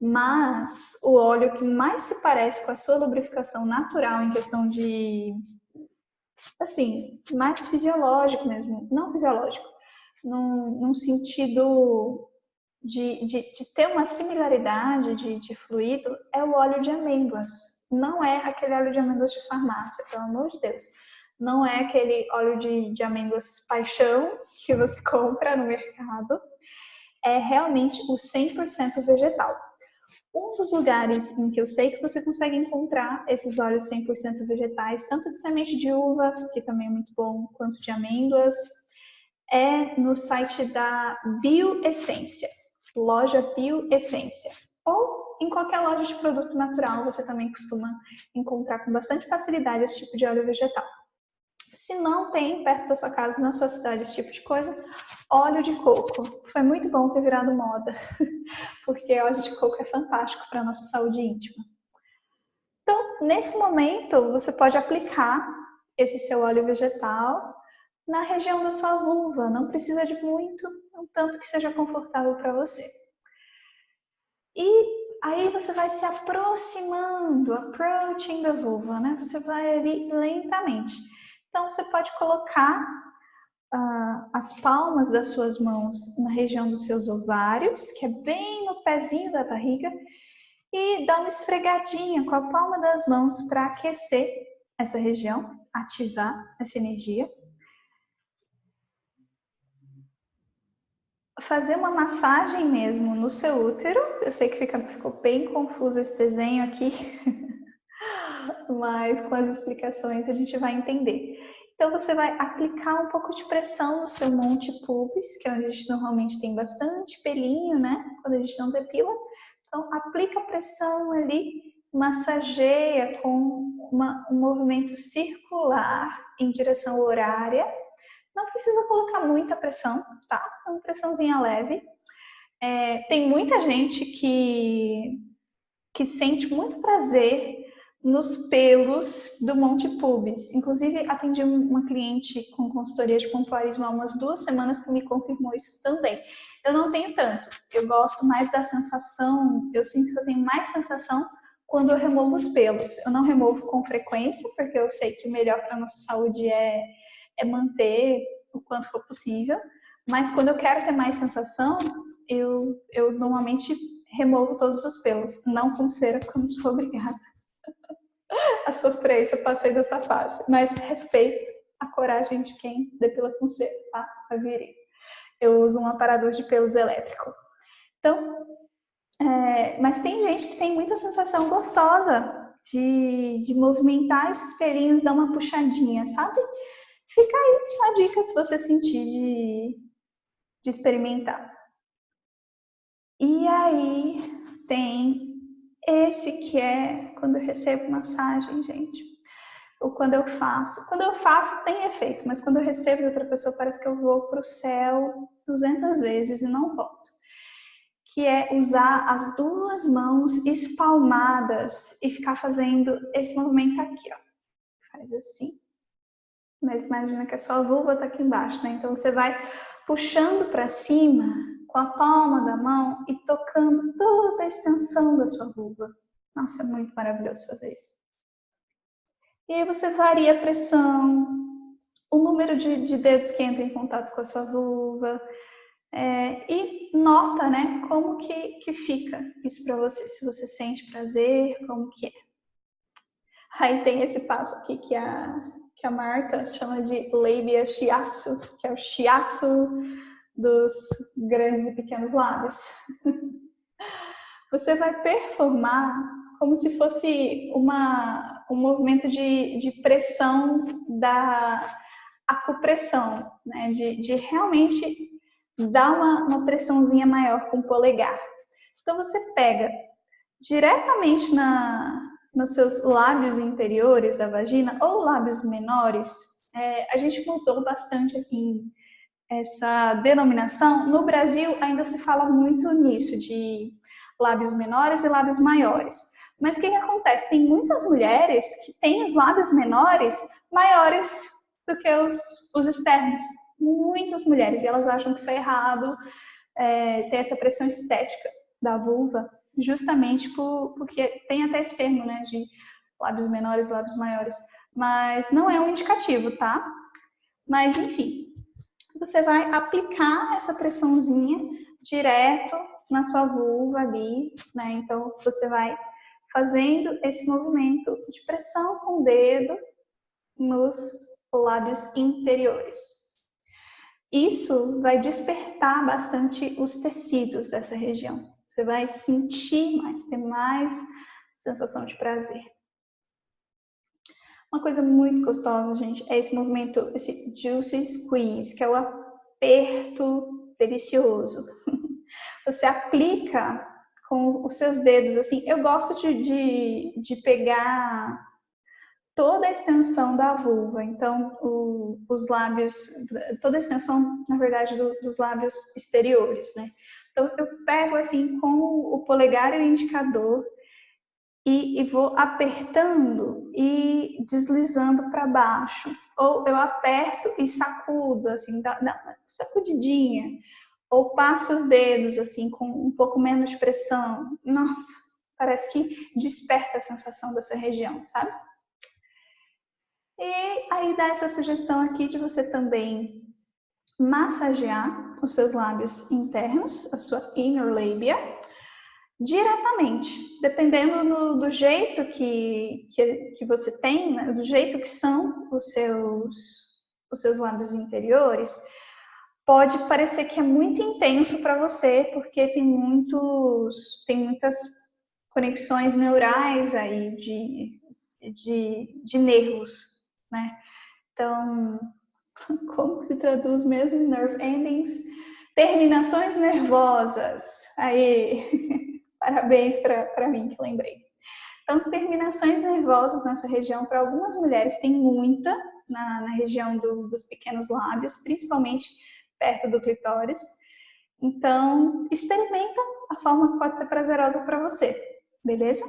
mas o óleo que mais se parece com a sua lubrificação natural em questão de, assim, mais fisiológico mesmo, não fisiológico, num sentido de ter uma similaridade de fluido, é o óleo de amêndoas. Não é aquele óleo de amêndoas de farmácia, pelo amor de Deus. Não é aquele óleo de amêndoas paixão que você compra no mercado. É realmente o 100% vegetal. Um dos lugares em que eu sei que você consegue encontrar esses óleos 100% vegetais, tanto de semente de uva, que também é muito bom, quanto de amêndoas, é no site da Bioessência, loja Bioessência. Ou em qualquer loja de produto natural, você também costuma encontrar com bastante facilidade esse tipo de óleo vegetal. Se não tem perto da sua casa, na sua cidade, esse tipo de coisa, óleo de coco. Foi muito bom ter virado moda, porque óleo de coco é fantástico para a nossa saúde íntima. Então, nesse momento, você pode aplicar esse seu óleo vegetal na região da sua vulva. Não precisa de muito, um tanto que seja confortável para você. E aí você vai se aproximando, approaching da vulva, né? Você vai ali lentamente. Então, você pode colocar as palmas das suas mãos na região dos seus ovários, que é bem no pezinho da barriga, e dar uma esfregadinha com a palma das mãos para aquecer essa região, ativar essa energia. Fazer uma massagem mesmo no seu útero. Eu sei que ficou bem confuso esse desenho aqui, mas com as explicações a gente vai entender. Então, você vai aplicar um pouco de pressão no seu monte pubis, que é onde a gente normalmente tem bastante pelinho, né? Quando a gente não depila. Então, aplica pressão ali, massageia com um movimento circular em direção horária. Não precisa colocar muita pressão, tá? É uma pressãozinha leve. Tem muita gente que sente muito prazer nos pelos do monte pubis. Inclusive, atendi uma cliente com consultoria de pompoarismo há umas 2 semanas que me confirmou isso também. Eu não tenho tanto, eu gosto mais da sensação, eu sinto que eu tenho mais sensação quando eu removo os pelos. Eu não removo com frequência, porque eu sei que o melhor para a nossa saúde é manter o quanto for possível, mas quando eu quero ter mais sensação, eu normalmente removo todos os pelos, não com cera, porque eu não sou obrigada a sofrer isso, eu passei dessa fase. Mas respeito a coragem de quem depila com cera, tá? A virei. Eu uso um aparador de pelos elétrico. Então, mas tem gente que tem muita sensação gostosa de movimentar esses pelinhos, dar uma puxadinha, sabe? Fica aí uma dica se você sentir de experimentar. E aí tem esse que é quando eu recebo massagem, gente. Ou quando eu faço. Quando eu faço tem efeito, mas quando eu recebo de outra pessoa parece que eu vou para o céu 200 vezes e não volto. Que é usar as 2 mãos espalmadas e ficar fazendo esse movimento aqui, ó. Faz assim. Mas imagina que a sua vulva está aqui embaixo, né? Então você vai puxando para cima com a palma da mão e tocando toda a extensão da sua vulva. Nossa, é muito maravilhoso fazer isso. E aí você varia a pressão, o número de dedos que entram em contato com a sua vulva, e nota, né, como que fica isso para você, se você sente prazer, como que é. Aí tem esse passo aqui que a marca chama de labia shiatsu, que é o shiatsu dos grandes e pequenos lábios. Você vai performar como se fosse um movimento de pressão da acupressão, né? De realmente dar uma pressãozinha maior com o polegar. Então você pega diretamente nos seus lábios interiores da vagina ou lábios menores. A gente mudou bastante assim essa denominação. No Brasil ainda se fala muito nisso de lábios menores e lábios maiores. Mas o que acontece? Tem muitas mulheres que têm os lábios menores maiores do que os externos. Muitas mulheres, e elas acham que isso é errado, ter essa pressão estética da vulva, justamente porque tem até esse termo, né, de lábios menores e lábios maiores. Mas não é um indicativo, tá? Mas, enfim, você vai aplicar essa pressãozinha direto na sua vulva ali, né? Então, você vai fazendo esse movimento de pressão com o dedo nos lábios interiores. Isso vai despertar bastante os tecidos dessa região. Você vai sentir mais, ter mais sensação de prazer. Uma coisa muito gostosa, gente, é esse movimento, esse juicy squeeze, que é o aperto delicioso. Você aplica com os seus dedos, assim, eu gosto de pegar toda a extensão da vulva, então os lábios, toda a extensão, na verdade, dos lábios exteriores, né? Então eu pego assim com o polegar e o indicador e vou apertando e deslizando para baixo, ou eu aperto e sacudo, assim, dá uma sacudidinha, ou passo os dedos assim com um pouco menos de pressão. Nossa, parece que desperta a sensação dessa região, sabe? E aí dá essa sugestão aqui de você também massagear os seus lábios internos, a sua inner labia, diretamente, dependendo do jeito que você tem, né, do jeito que são os seus lábios interiores. Pode parecer que é muito intenso para você, porque tem muitas conexões neurais aí de nervos, né? Então, como se traduz mesmo nerve endings? Terminações nervosas. Aí, parabéns para mim que lembrei. Então, terminações nervosas nessa região, para algumas mulheres, tem muita na região dos pequenos lábios, principalmente perto do clitóris. Então, experimenta a forma que pode ser prazerosa para você, beleza?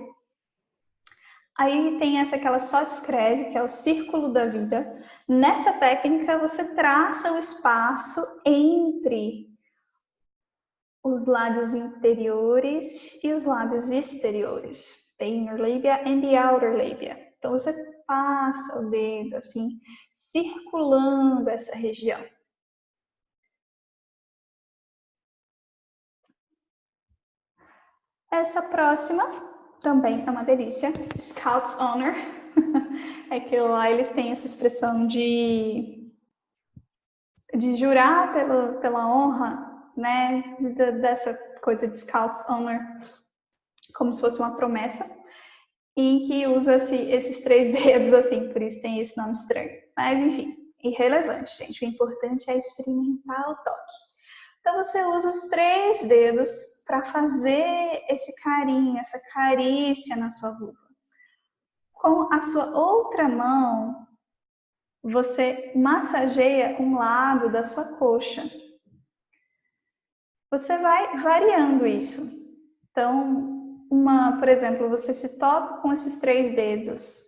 Aí tem essa que ela só descreve, que é o círculo da vida. Nessa técnica, você traça o espaço entre os lábios interiores e os lábios exteriores. The inner labia and the outer labia. Então, você passa o dedo assim, circulando essa região. Essa próxima também é uma delícia. Scout's Honor. É que lá eles têm essa expressão de jurar pela honra, né? Dessa coisa de Scout's Honor, como se fosse uma promessa, em que usa esses 3 dedos assim, por isso tem esse nome estranho. Mas enfim, irrelevante, gente. O importante é experimentar o toque. Então você usa os 3 dedos para fazer esse carinho, essa carícia na sua vulva. Com a sua outra mão, você massageia um lado da sua coxa. Você vai variando isso. Então, por exemplo, você se toca com esses 3 dedos.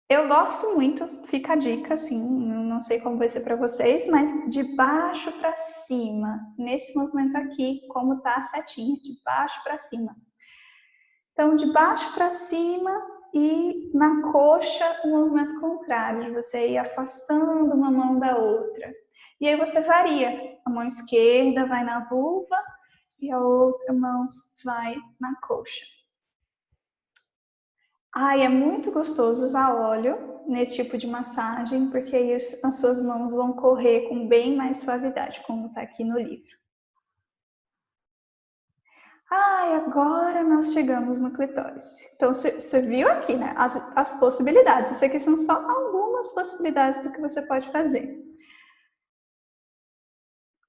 Eu gosto muito, fica a dica, assim, não sei como vai ser para vocês, mas de baixo para cima, nesse movimento aqui, como tá a setinha, de baixo para cima. Então, de baixo para cima e na coxa o movimento contrário, de você ir afastando uma mão da outra. E aí você varia, a mão esquerda vai na vulva e a outra mão vai na coxa. É muito gostoso usar óleo nesse tipo de massagem, porque aí as suas mãos vão correr com bem mais suavidade, como está aqui no livro. Agora nós chegamos no clitóris. Então, você viu aqui, né? As possibilidades. Isso aqui são só algumas possibilidades do que você pode fazer.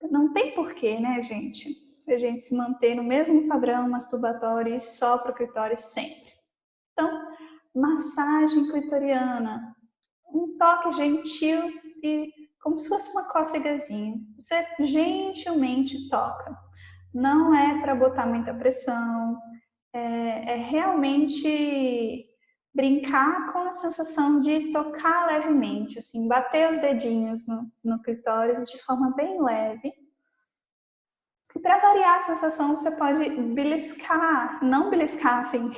Não tem porquê, né, gente? A gente se manter no mesmo padrão masturbatório só para o clitóris sempre. Então, massagem clitoriana. Um toque gentil e como se fosse uma cócegazinha. Você gentilmente toca. Não é para botar muita pressão, é realmente brincar com a sensação de tocar levemente, assim, bater os dedinhos no clitóris de forma bem leve. E para variar a sensação, você pode beliscar, não beliscar assim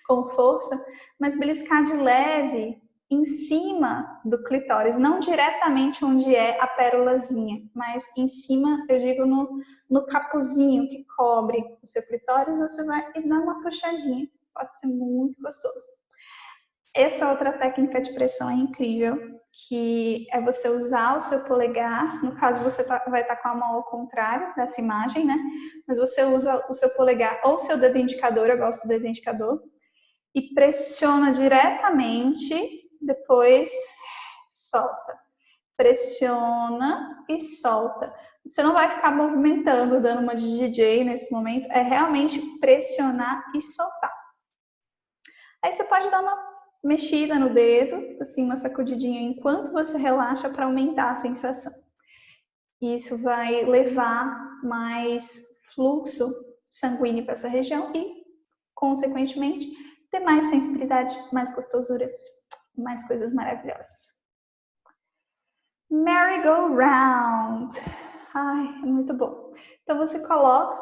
com força, mas beliscar de leve em cima do clitóris, não diretamente onde é a pérolazinha, mas em cima, eu digo, no capuzinho que cobre o seu clitóris, você vai e dá uma puxadinha, pode ser muito gostoso. Essa outra técnica de pressão é incrível, que é você usar o seu polegar, no caso você vai estar com a mão ao contrário dessa imagem, né? Mas você usa o seu polegar ou o seu dedo indicador, eu gosto do dedo indicador, e pressiona diretamente, depois solta. Pressiona e solta. Você não vai ficar movimentando, dando uma de DJ nesse momento, é realmente pressionar e soltar. Aí você pode dar uma mexida no dedo, assim, uma sacudidinha, enquanto você relaxa para aumentar a sensação. Isso vai levar mais fluxo sanguíneo para essa região e, consequentemente, ter mais sensibilidade, mais gostosuras, mais coisas maravilhosas. Merry-go-round. É muito bom. Então, você coloca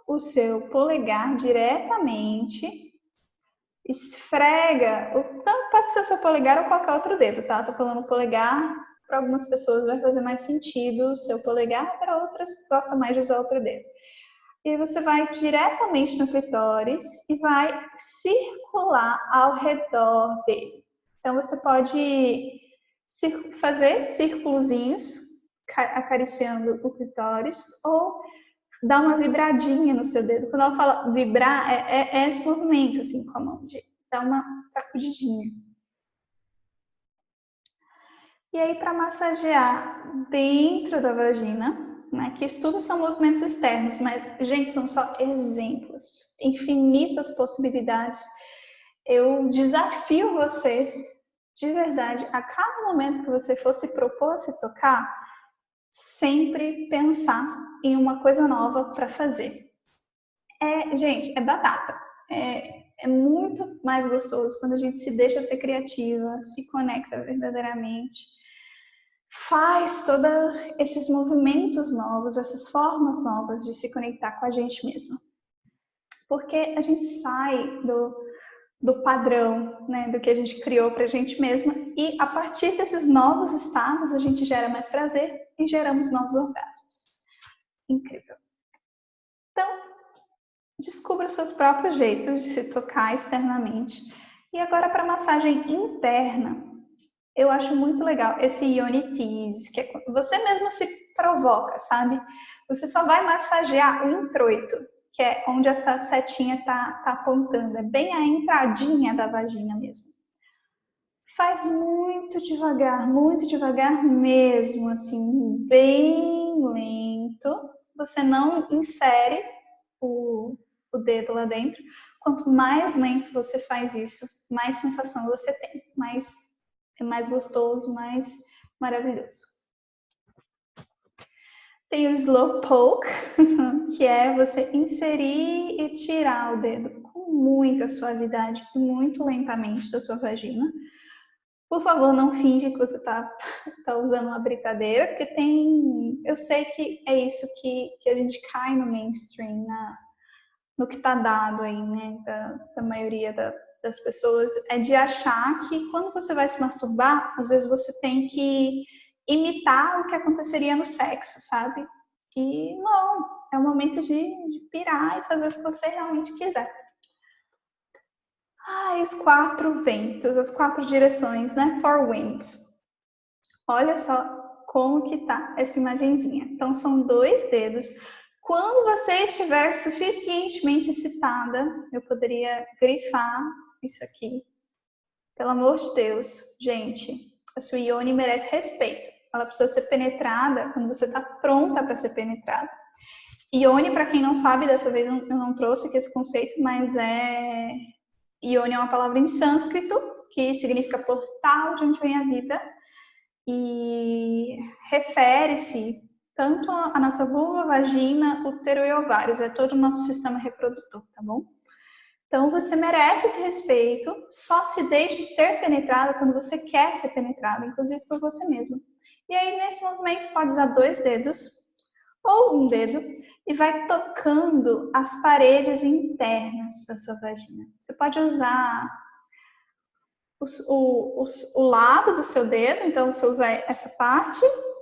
o seu polegar diretamente, esfrega, tanto pode ser o seu polegar ou qualquer outro dedo, tá? Tô falando polegar, para algumas pessoas vai fazer mais sentido o seu polegar, para outras gostam mais de usar outro dedo. E aí você vai diretamente no clitóris e vai circular ao redor dele. Então você pode fazer círculozinhos acariciando o clitóris ou dar uma vibradinha no seu dedo. Quando ela fala vibrar, é esse movimento, assim, com a mão, de dar uma sacudidinha. E aí, para massagear dentro da vagina, né, que isso tudo são movimentos externos, mas, gente, são só exemplos, infinitas possibilidades. Eu desafio você, de verdade, a cada momento que você for se propor a se tocar, sempre pensar em uma coisa nova para fazer. Gente, é batata. É muito mais gostoso quando a gente se deixa ser criativa, se conecta verdadeiramente, faz todos esses movimentos novos, essas formas novas de se conectar com a gente mesma. Porque a gente sai do padrão, né, do que a gente criou para a gente mesma, e a partir desses novos estados a gente gera mais prazer e geramos novos orgasmos. Incrível. Então, descubra os seus próprios jeitos de se tocar externamente. E agora para massagem interna, eu acho muito legal esse Yoni Tease, que é você mesmo se provoca, sabe? Você só vai massagear o introito, que é onde essa setinha tá apontando, é bem a entradinha da vagina mesmo. Faz muito devagar mesmo, assim, bem lento. Você não insere o dedo lá dentro. Quanto mais lento você faz isso, mais sensação você tem, mais gostoso, mais maravilhoso. Tem o slow poke, que é você inserir e tirar o dedo com muita suavidade e muito lentamente da sua vagina. Por favor, não finge que você tá usando uma britadeira, porque eu sei que é isso que a gente cai no mainstream, no que tá dado aí, né, da maioria das pessoas, é de achar que quando você vai se masturbar, às vezes você tem que imitar o que aconteceria no sexo, sabe? E não, é o momento de pirar e fazer o que você realmente quiser. Os 4 ventos, as 4 direções, né? 4 winds. Olha só como que tá essa imagenzinha. Então, são 2 dedos. Quando você estiver suficientemente excitada, eu poderia grifar isso aqui. Pelo amor de Deus, gente, a sua Yoni merece respeito. Ela precisa ser penetrada quando você está pronta para ser penetrada. Yoni, para quem não sabe, dessa vez eu não trouxe aqui esse conceito, mas Yoni é uma palavra em sânscrito que significa portal de onde vem a vida e refere-se tanto a nossa vulva, vagina, útero e ovários, é todo o nosso sistema reprodutor, tá bom? Então você merece esse respeito, só se deixe ser penetrada quando você quer ser penetrada, inclusive por você mesmo. E aí nesse movimento pode usar 2 dedos ou 1 dedo e vai tocando as paredes internas da sua vagina. Você pode usar o lado do seu dedo, então você usa essa parte,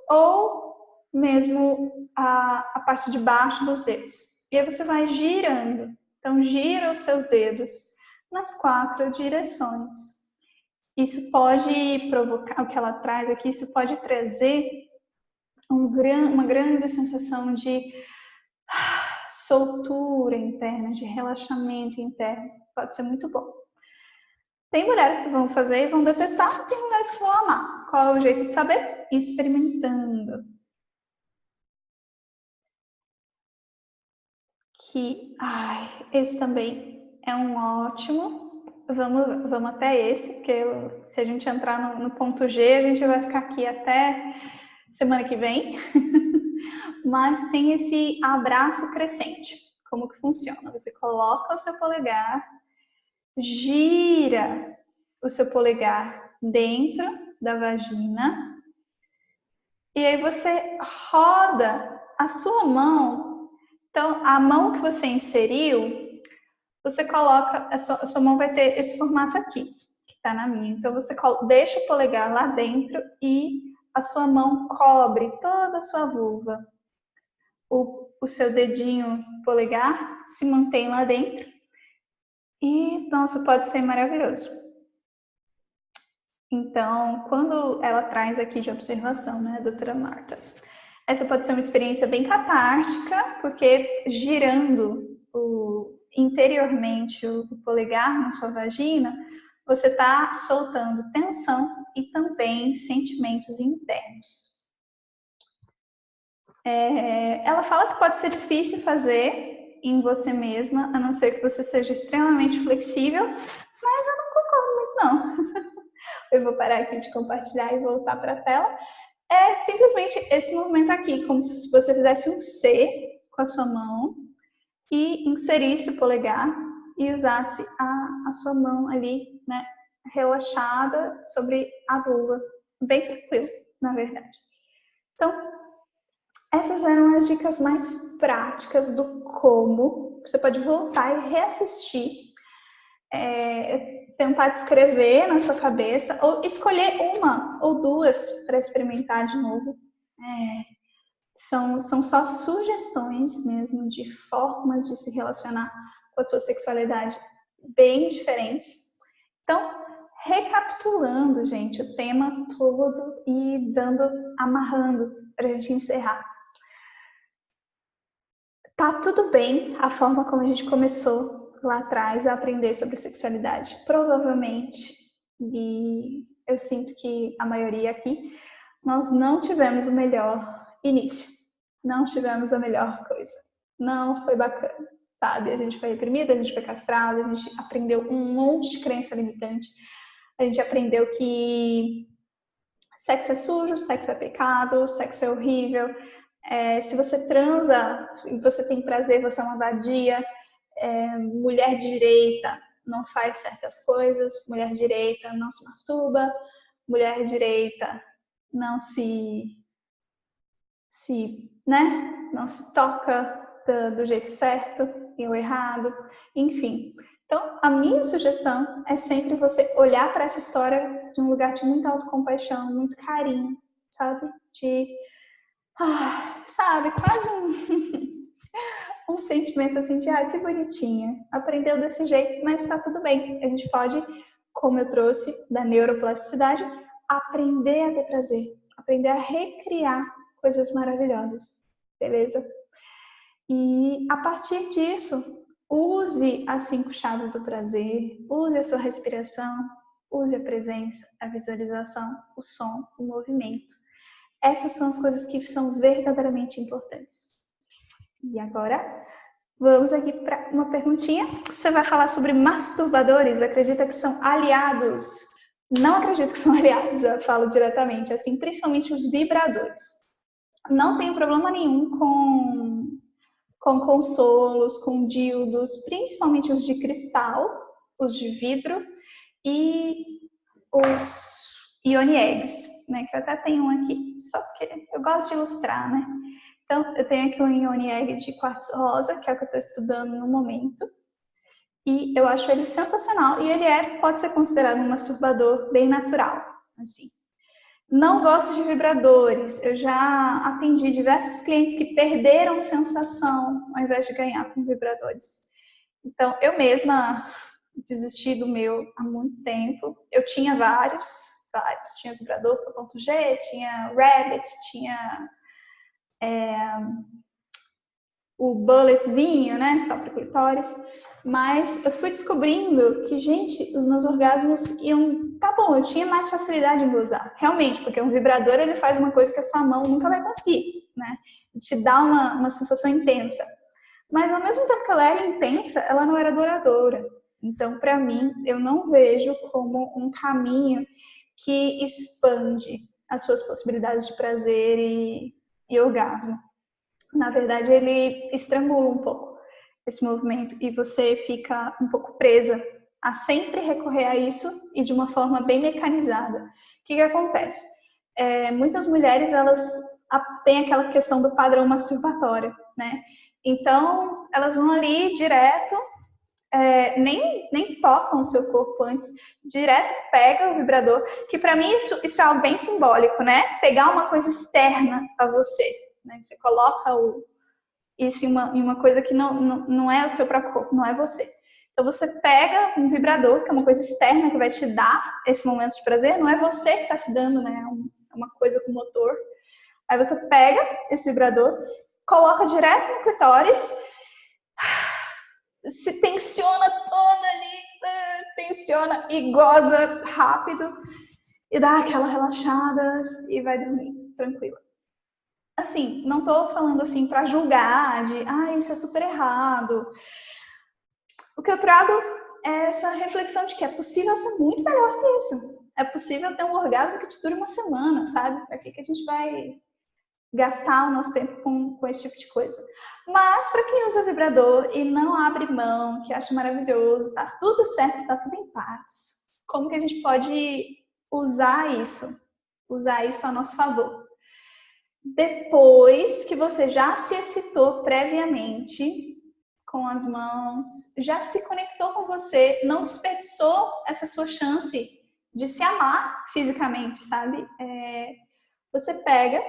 ou mesmo a parte de baixo dos dedos. E aí você vai girando. Então, gira os seus dedos nas 4 direções. Isso pode provocar, o que ela traz aqui, isso pode trazer uma grande sensação de soltura interna, de relaxamento interno. Pode ser muito bom. Tem mulheres que vão fazer e vão detestar, tem mulheres que vão amar. Qual é o jeito de saber? Experimentando. Esse também é um ótimo. Vamos até esse, porque se a gente entrar no ponto G, a gente vai ficar aqui até semana que vem. Mas tem esse abraço crescente. Como que funciona? Você coloca o seu polegar, gira o seu polegar dentro da vagina e aí você roda a sua mão. Então, a mão que você inseriu, você coloca, a sua mão vai ter esse formato aqui, que está na minha. Então, você deixa o polegar lá dentro e a sua mão cobre toda a sua vulva. O seu dedinho polegar se mantém lá dentro. E, nossa, pode ser maravilhoso. Então, quando ela traz aqui de observação, né, doutora Marta, essa pode ser uma experiência bem catártica, porque girando interiormente o polegar na sua vagina, você está soltando tensão e também sentimentos internos. Ela fala que pode ser difícil fazer em você mesma, a não ser que você seja extremamente flexível, mas eu não concordo muito, não. Eu vou parar aqui de compartilhar e voltar para a tela. É simplesmente esse movimento aqui, como se você fizesse um C com a sua mão e inserisse o polegar e usasse a sua mão ali, né, relaxada sobre a vulva. Bem tranquilo, na verdade. Então, essas eram as dicas mais práticas do como. Você pode voltar e reassistir, tentar descrever na sua cabeça, ou escolher uma ou duas para experimentar de novo. São só sugestões mesmo de formas de se relacionar com a sua sexualidade bem diferentes. Então, recapitulando, gente, o tema todo e amarrando para a gente encerrar. Tá tudo bem a forma como a gente começou lá atrás a aprender sobre sexualidade. Provavelmente, e eu sinto que a maioria aqui, nós não tivemos o melhor início. Não tivemos a melhor coisa. Não foi bacana, sabe? A gente foi reprimida, a gente foi castrada, a gente aprendeu um monte de crença limitante. A gente aprendeu que sexo é sujo, sexo é pecado, sexo é horrível. Se você transa e você tem prazer, você é uma vadia. Mulher direita não faz certas coisas, mulher direita não se masturba, mulher direita não não se toca do jeito certo e o errado, enfim. Então, a minha sugestão é sempre você olhar para essa história de um lugar de muita autocompaixão, muito carinho, sabe? Sabe, quase um sentimento assim de, que bonitinha, aprendeu desse jeito, mas está tudo bem. A gente pode, como eu trouxe da neuroplasticidade, aprender a ter prazer, aprender a recriar coisas maravilhosas, beleza? E a partir disso, use as 5 chaves do prazer, use a sua respiração, use a presença, a visualização, o som, o movimento. Essas são as coisas que são verdadeiramente importantes. E agora, vamos aqui para uma perguntinha. Você vai falar sobre masturbadores? Acredita que são aliados? Não acredito que são aliados, já falo diretamente, assim, principalmente os vibradores. Não tenho problema nenhum com consolos, com dildos, principalmente os de cristal, os de vidro e os Ioni Eggs, né? Que eu até tenho um aqui, só porque eu gosto de ilustrar, né? Então, eu tenho aqui um Ioni Egg de quartzo rosa, que é o que eu estou estudando no momento. E eu acho ele sensacional. E ele pode ser considerado um masturbador bem natural, assim. Não gosto de vibradores. Eu já atendi diversos clientes que perderam sensação ao invés de ganhar com vibradores. Então, eu mesma desisti do meu há muito tempo. Eu tinha vários. Tinha vibrador para ponto G, tinha Rabbit, tinha o bulletzinho, né, só para clitóris. Mas eu fui descobrindo que, gente, os meus orgasmos iam... Tá bom, eu tinha mais facilidade em gozar, realmente, porque um vibrador, ele faz uma coisa que a sua mão nunca vai conseguir, né? Te dá uma sensação intensa. Mas, ao mesmo tempo que ela era intensa, ela não era duradoura. Então, para mim, eu não vejo como um caminho que expande as suas possibilidades de prazer e orgasmo. Na verdade, ele estrangula um pouco esse movimento e você fica um pouco presa a sempre recorrer a isso e de uma forma bem mecanizada. O que acontece? Muitas mulheres, elas têm aquela questão do padrão masturbatório, né? Então, elas vão ali direto, nem tocam o seu corpo antes, direto pega o vibrador, que para mim isso é algo bem simbólico, né? Pegar uma coisa externa a você, né? Você coloca isso em uma coisa que não é o seu próprio corpo, não é você. Então você pega um vibrador, que é uma coisa externa que vai te dar esse momento de prazer, não é você que está se dando, né? É uma coisa com motor. Aí você pega esse vibrador, coloca direto no clitóris, se tensiona toda ali, tensiona e goza rápido e dá aquela relaxada e vai dormir tranquila. Assim, não tô falando assim para julgar de, isso é super errado. O que eu trago é essa reflexão de que é possível ser muito melhor que isso. É possível ter um orgasmo que te dure uma semana, sabe? Para que a gente vai gastar o nosso tempo com esse tipo de coisa? Mas para quem usa vibrador e não abre mão, que acha maravilhoso, tá tudo certo, tá tudo em paz. Como que a gente pode usar isso? Usar isso a nosso favor. Depois que você já se excitou previamente com as mãos, já se conectou com você, não desperdiçou essa sua chance de se amar fisicamente, sabe? Você pega,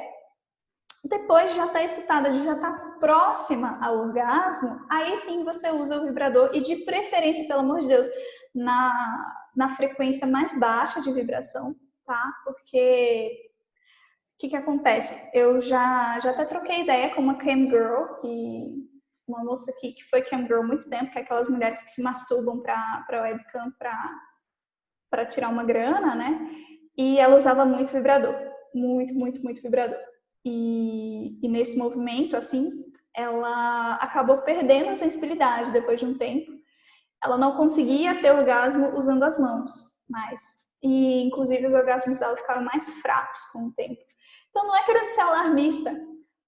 depois de já estar excitada, de já estar próxima ao orgasmo, aí sim você usa o vibrador e de preferência, pelo amor de Deus, na frequência mais baixa de vibração, tá? Porque o que acontece? Eu já até troquei ideia com uma cam girl, uma moça que foi cam girl há muito tempo, que é aquelas mulheres que se masturbam para webcam para tirar uma grana, né? E ela usava muito vibrador, muito vibrador. E nesse movimento, assim, ela acabou perdendo a sensibilidade depois de um tempo. Ela não conseguia ter orgasmo usando as mãos mais. E, inclusive, os orgasmos dela ficaram mais fracos com o tempo. Então, não é querendo ser alarmista,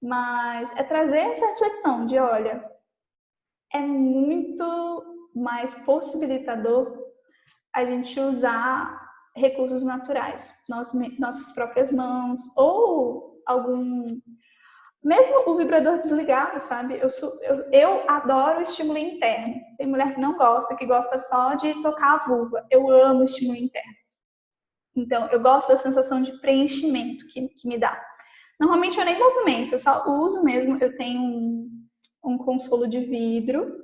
mas é trazer essa reflexão de, olha, é muito mais possibilitador a gente usar recursos naturais, nossas próprias mãos, ou mesmo o vibrador desligado, sabe? Eu adoro estímulo interno. Tem mulher que não gosta, que gosta só de tocar a vulva. Eu amo estímulo interno. Então, eu gosto da sensação de preenchimento que me dá. Normalmente eu nem movimento, eu só uso mesmo. Eu tenho um consolo de vidro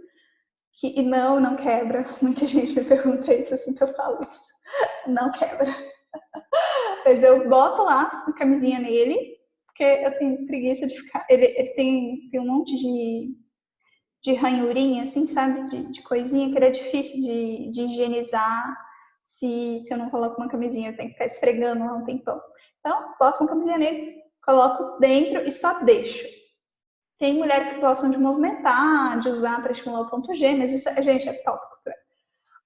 e não quebra. Muita gente me pergunta isso assim que eu falo isso. Não quebra. Mas eu boto lá a camisinha nele, porque eu tenho preguiça de ficar. Ele tem um monte de ranhurinha, assim, sabe? De coisinha que ele é difícil de higienizar. Se eu não coloco uma camisinha, eu tenho que ficar esfregando lá um tempão. Então, boto uma camisinha nele, coloco dentro e só deixo. Tem mulheres que gostam de movimentar, de usar para estimular o ponto G, mas isso, gente, é tópico.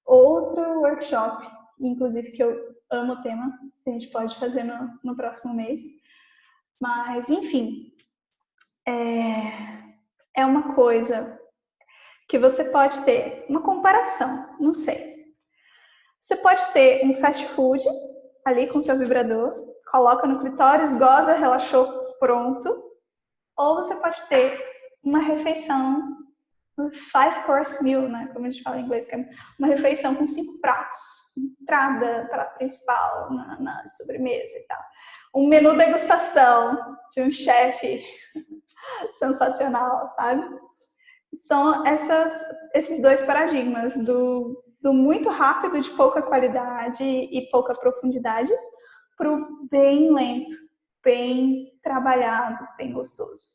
Outro workshop, inclusive, que eu amo o tema, que a gente pode fazer no próximo mês. Mas, enfim, é uma coisa que você pode ter uma comparação, não sei. Você pode ter um fast food ali com seu vibrador, coloca no clitóris, goza, relaxou, pronto. Ou você pode ter uma refeição, um 5-course meal, né, como a gente fala em inglês, que é uma refeição com 5 pratos, entrada, prato principal, na sobremesa e tal. Um menu degustação de um chefe sensacional, sabe? São esses dois paradigmas do muito rápido, de pouca qualidade e pouca profundidade, para o bem lento, bem trabalhado, bem gostoso.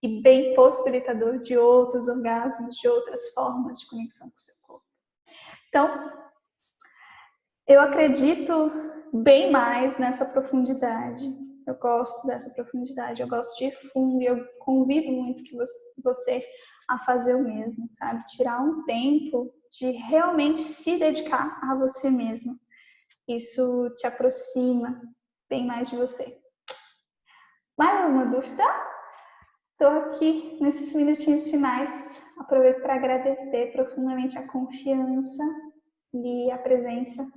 E bem possibilitador de outros orgasmos, de outras formas de conexão com o seu corpo. Então, eu acredito bem mais nessa profundidade. Eu gosto dessa profundidade, eu gosto de ir fundo e eu convido muito que você a fazer o mesmo, sabe? Tirar um tempo de realmente se dedicar a você mesmo. Isso te aproxima bem mais de você. Mais alguma dúvida? Estou aqui nesses minutinhos finais. Aproveito para agradecer profundamente a confiança e a presença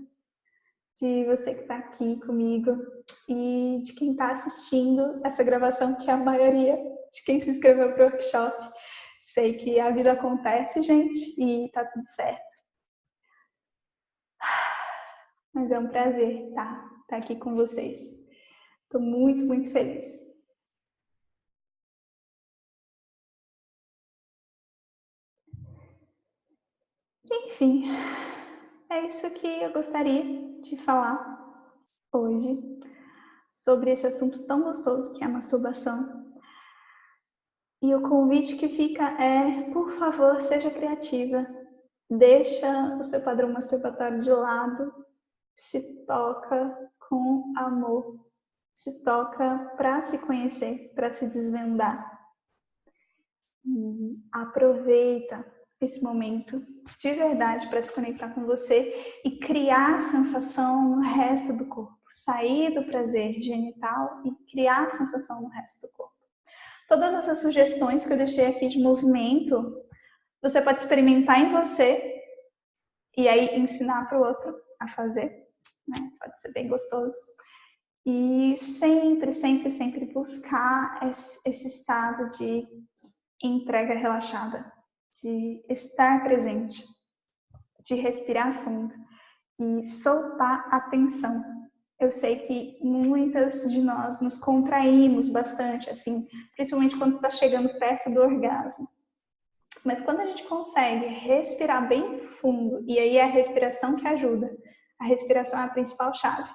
de você que está aqui comigo e de quem está assistindo essa gravação, que é a maioria de quem se inscreveu para o workshop. Sei que a vida acontece, gente, e tá tudo certo. Mas é um prazer estar aqui com vocês. Estou muito feliz. Enfim, é isso que eu gostaria de falar hoje sobre esse assunto tão gostoso que é a masturbação. E o convite que fica é, por favor, seja criativa. Deixa o seu padrão masturbatório de lado, se toca com amor, se toca para se conhecer, para se desvendar. Aproveita esse momento de verdade para se conectar com você e criar sensação no resto do corpo. Sair do prazer genital e criar sensação no resto do corpo. Todas essas sugestões que eu deixei aqui de movimento, você pode experimentar em você e aí ensinar para o outro a fazer, né? Pode ser bem gostoso. E sempre, sempre, sempre buscar esse estado de entrega relaxada, de estar presente, de respirar fundo e soltar a tensão. Eu sei que muitas de nós nos contraímos bastante, assim, principalmente quando está chegando perto do orgasmo. Mas quando a gente consegue respirar bem fundo, e aí é a respiração que ajuda, a respiração é a principal chave.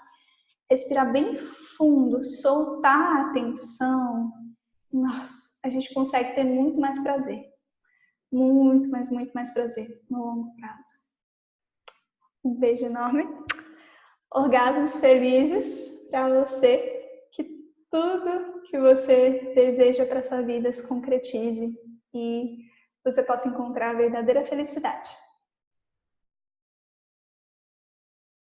Respirar bem fundo, soltar a tensão, nossa, a gente consegue ter muito mais prazer. Muito mais prazer no longo prazo. Um beijo enorme. Orgasmos felizes para você. Que tudo que você deseja para sua vida se concretize e você possa encontrar a verdadeira felicidade.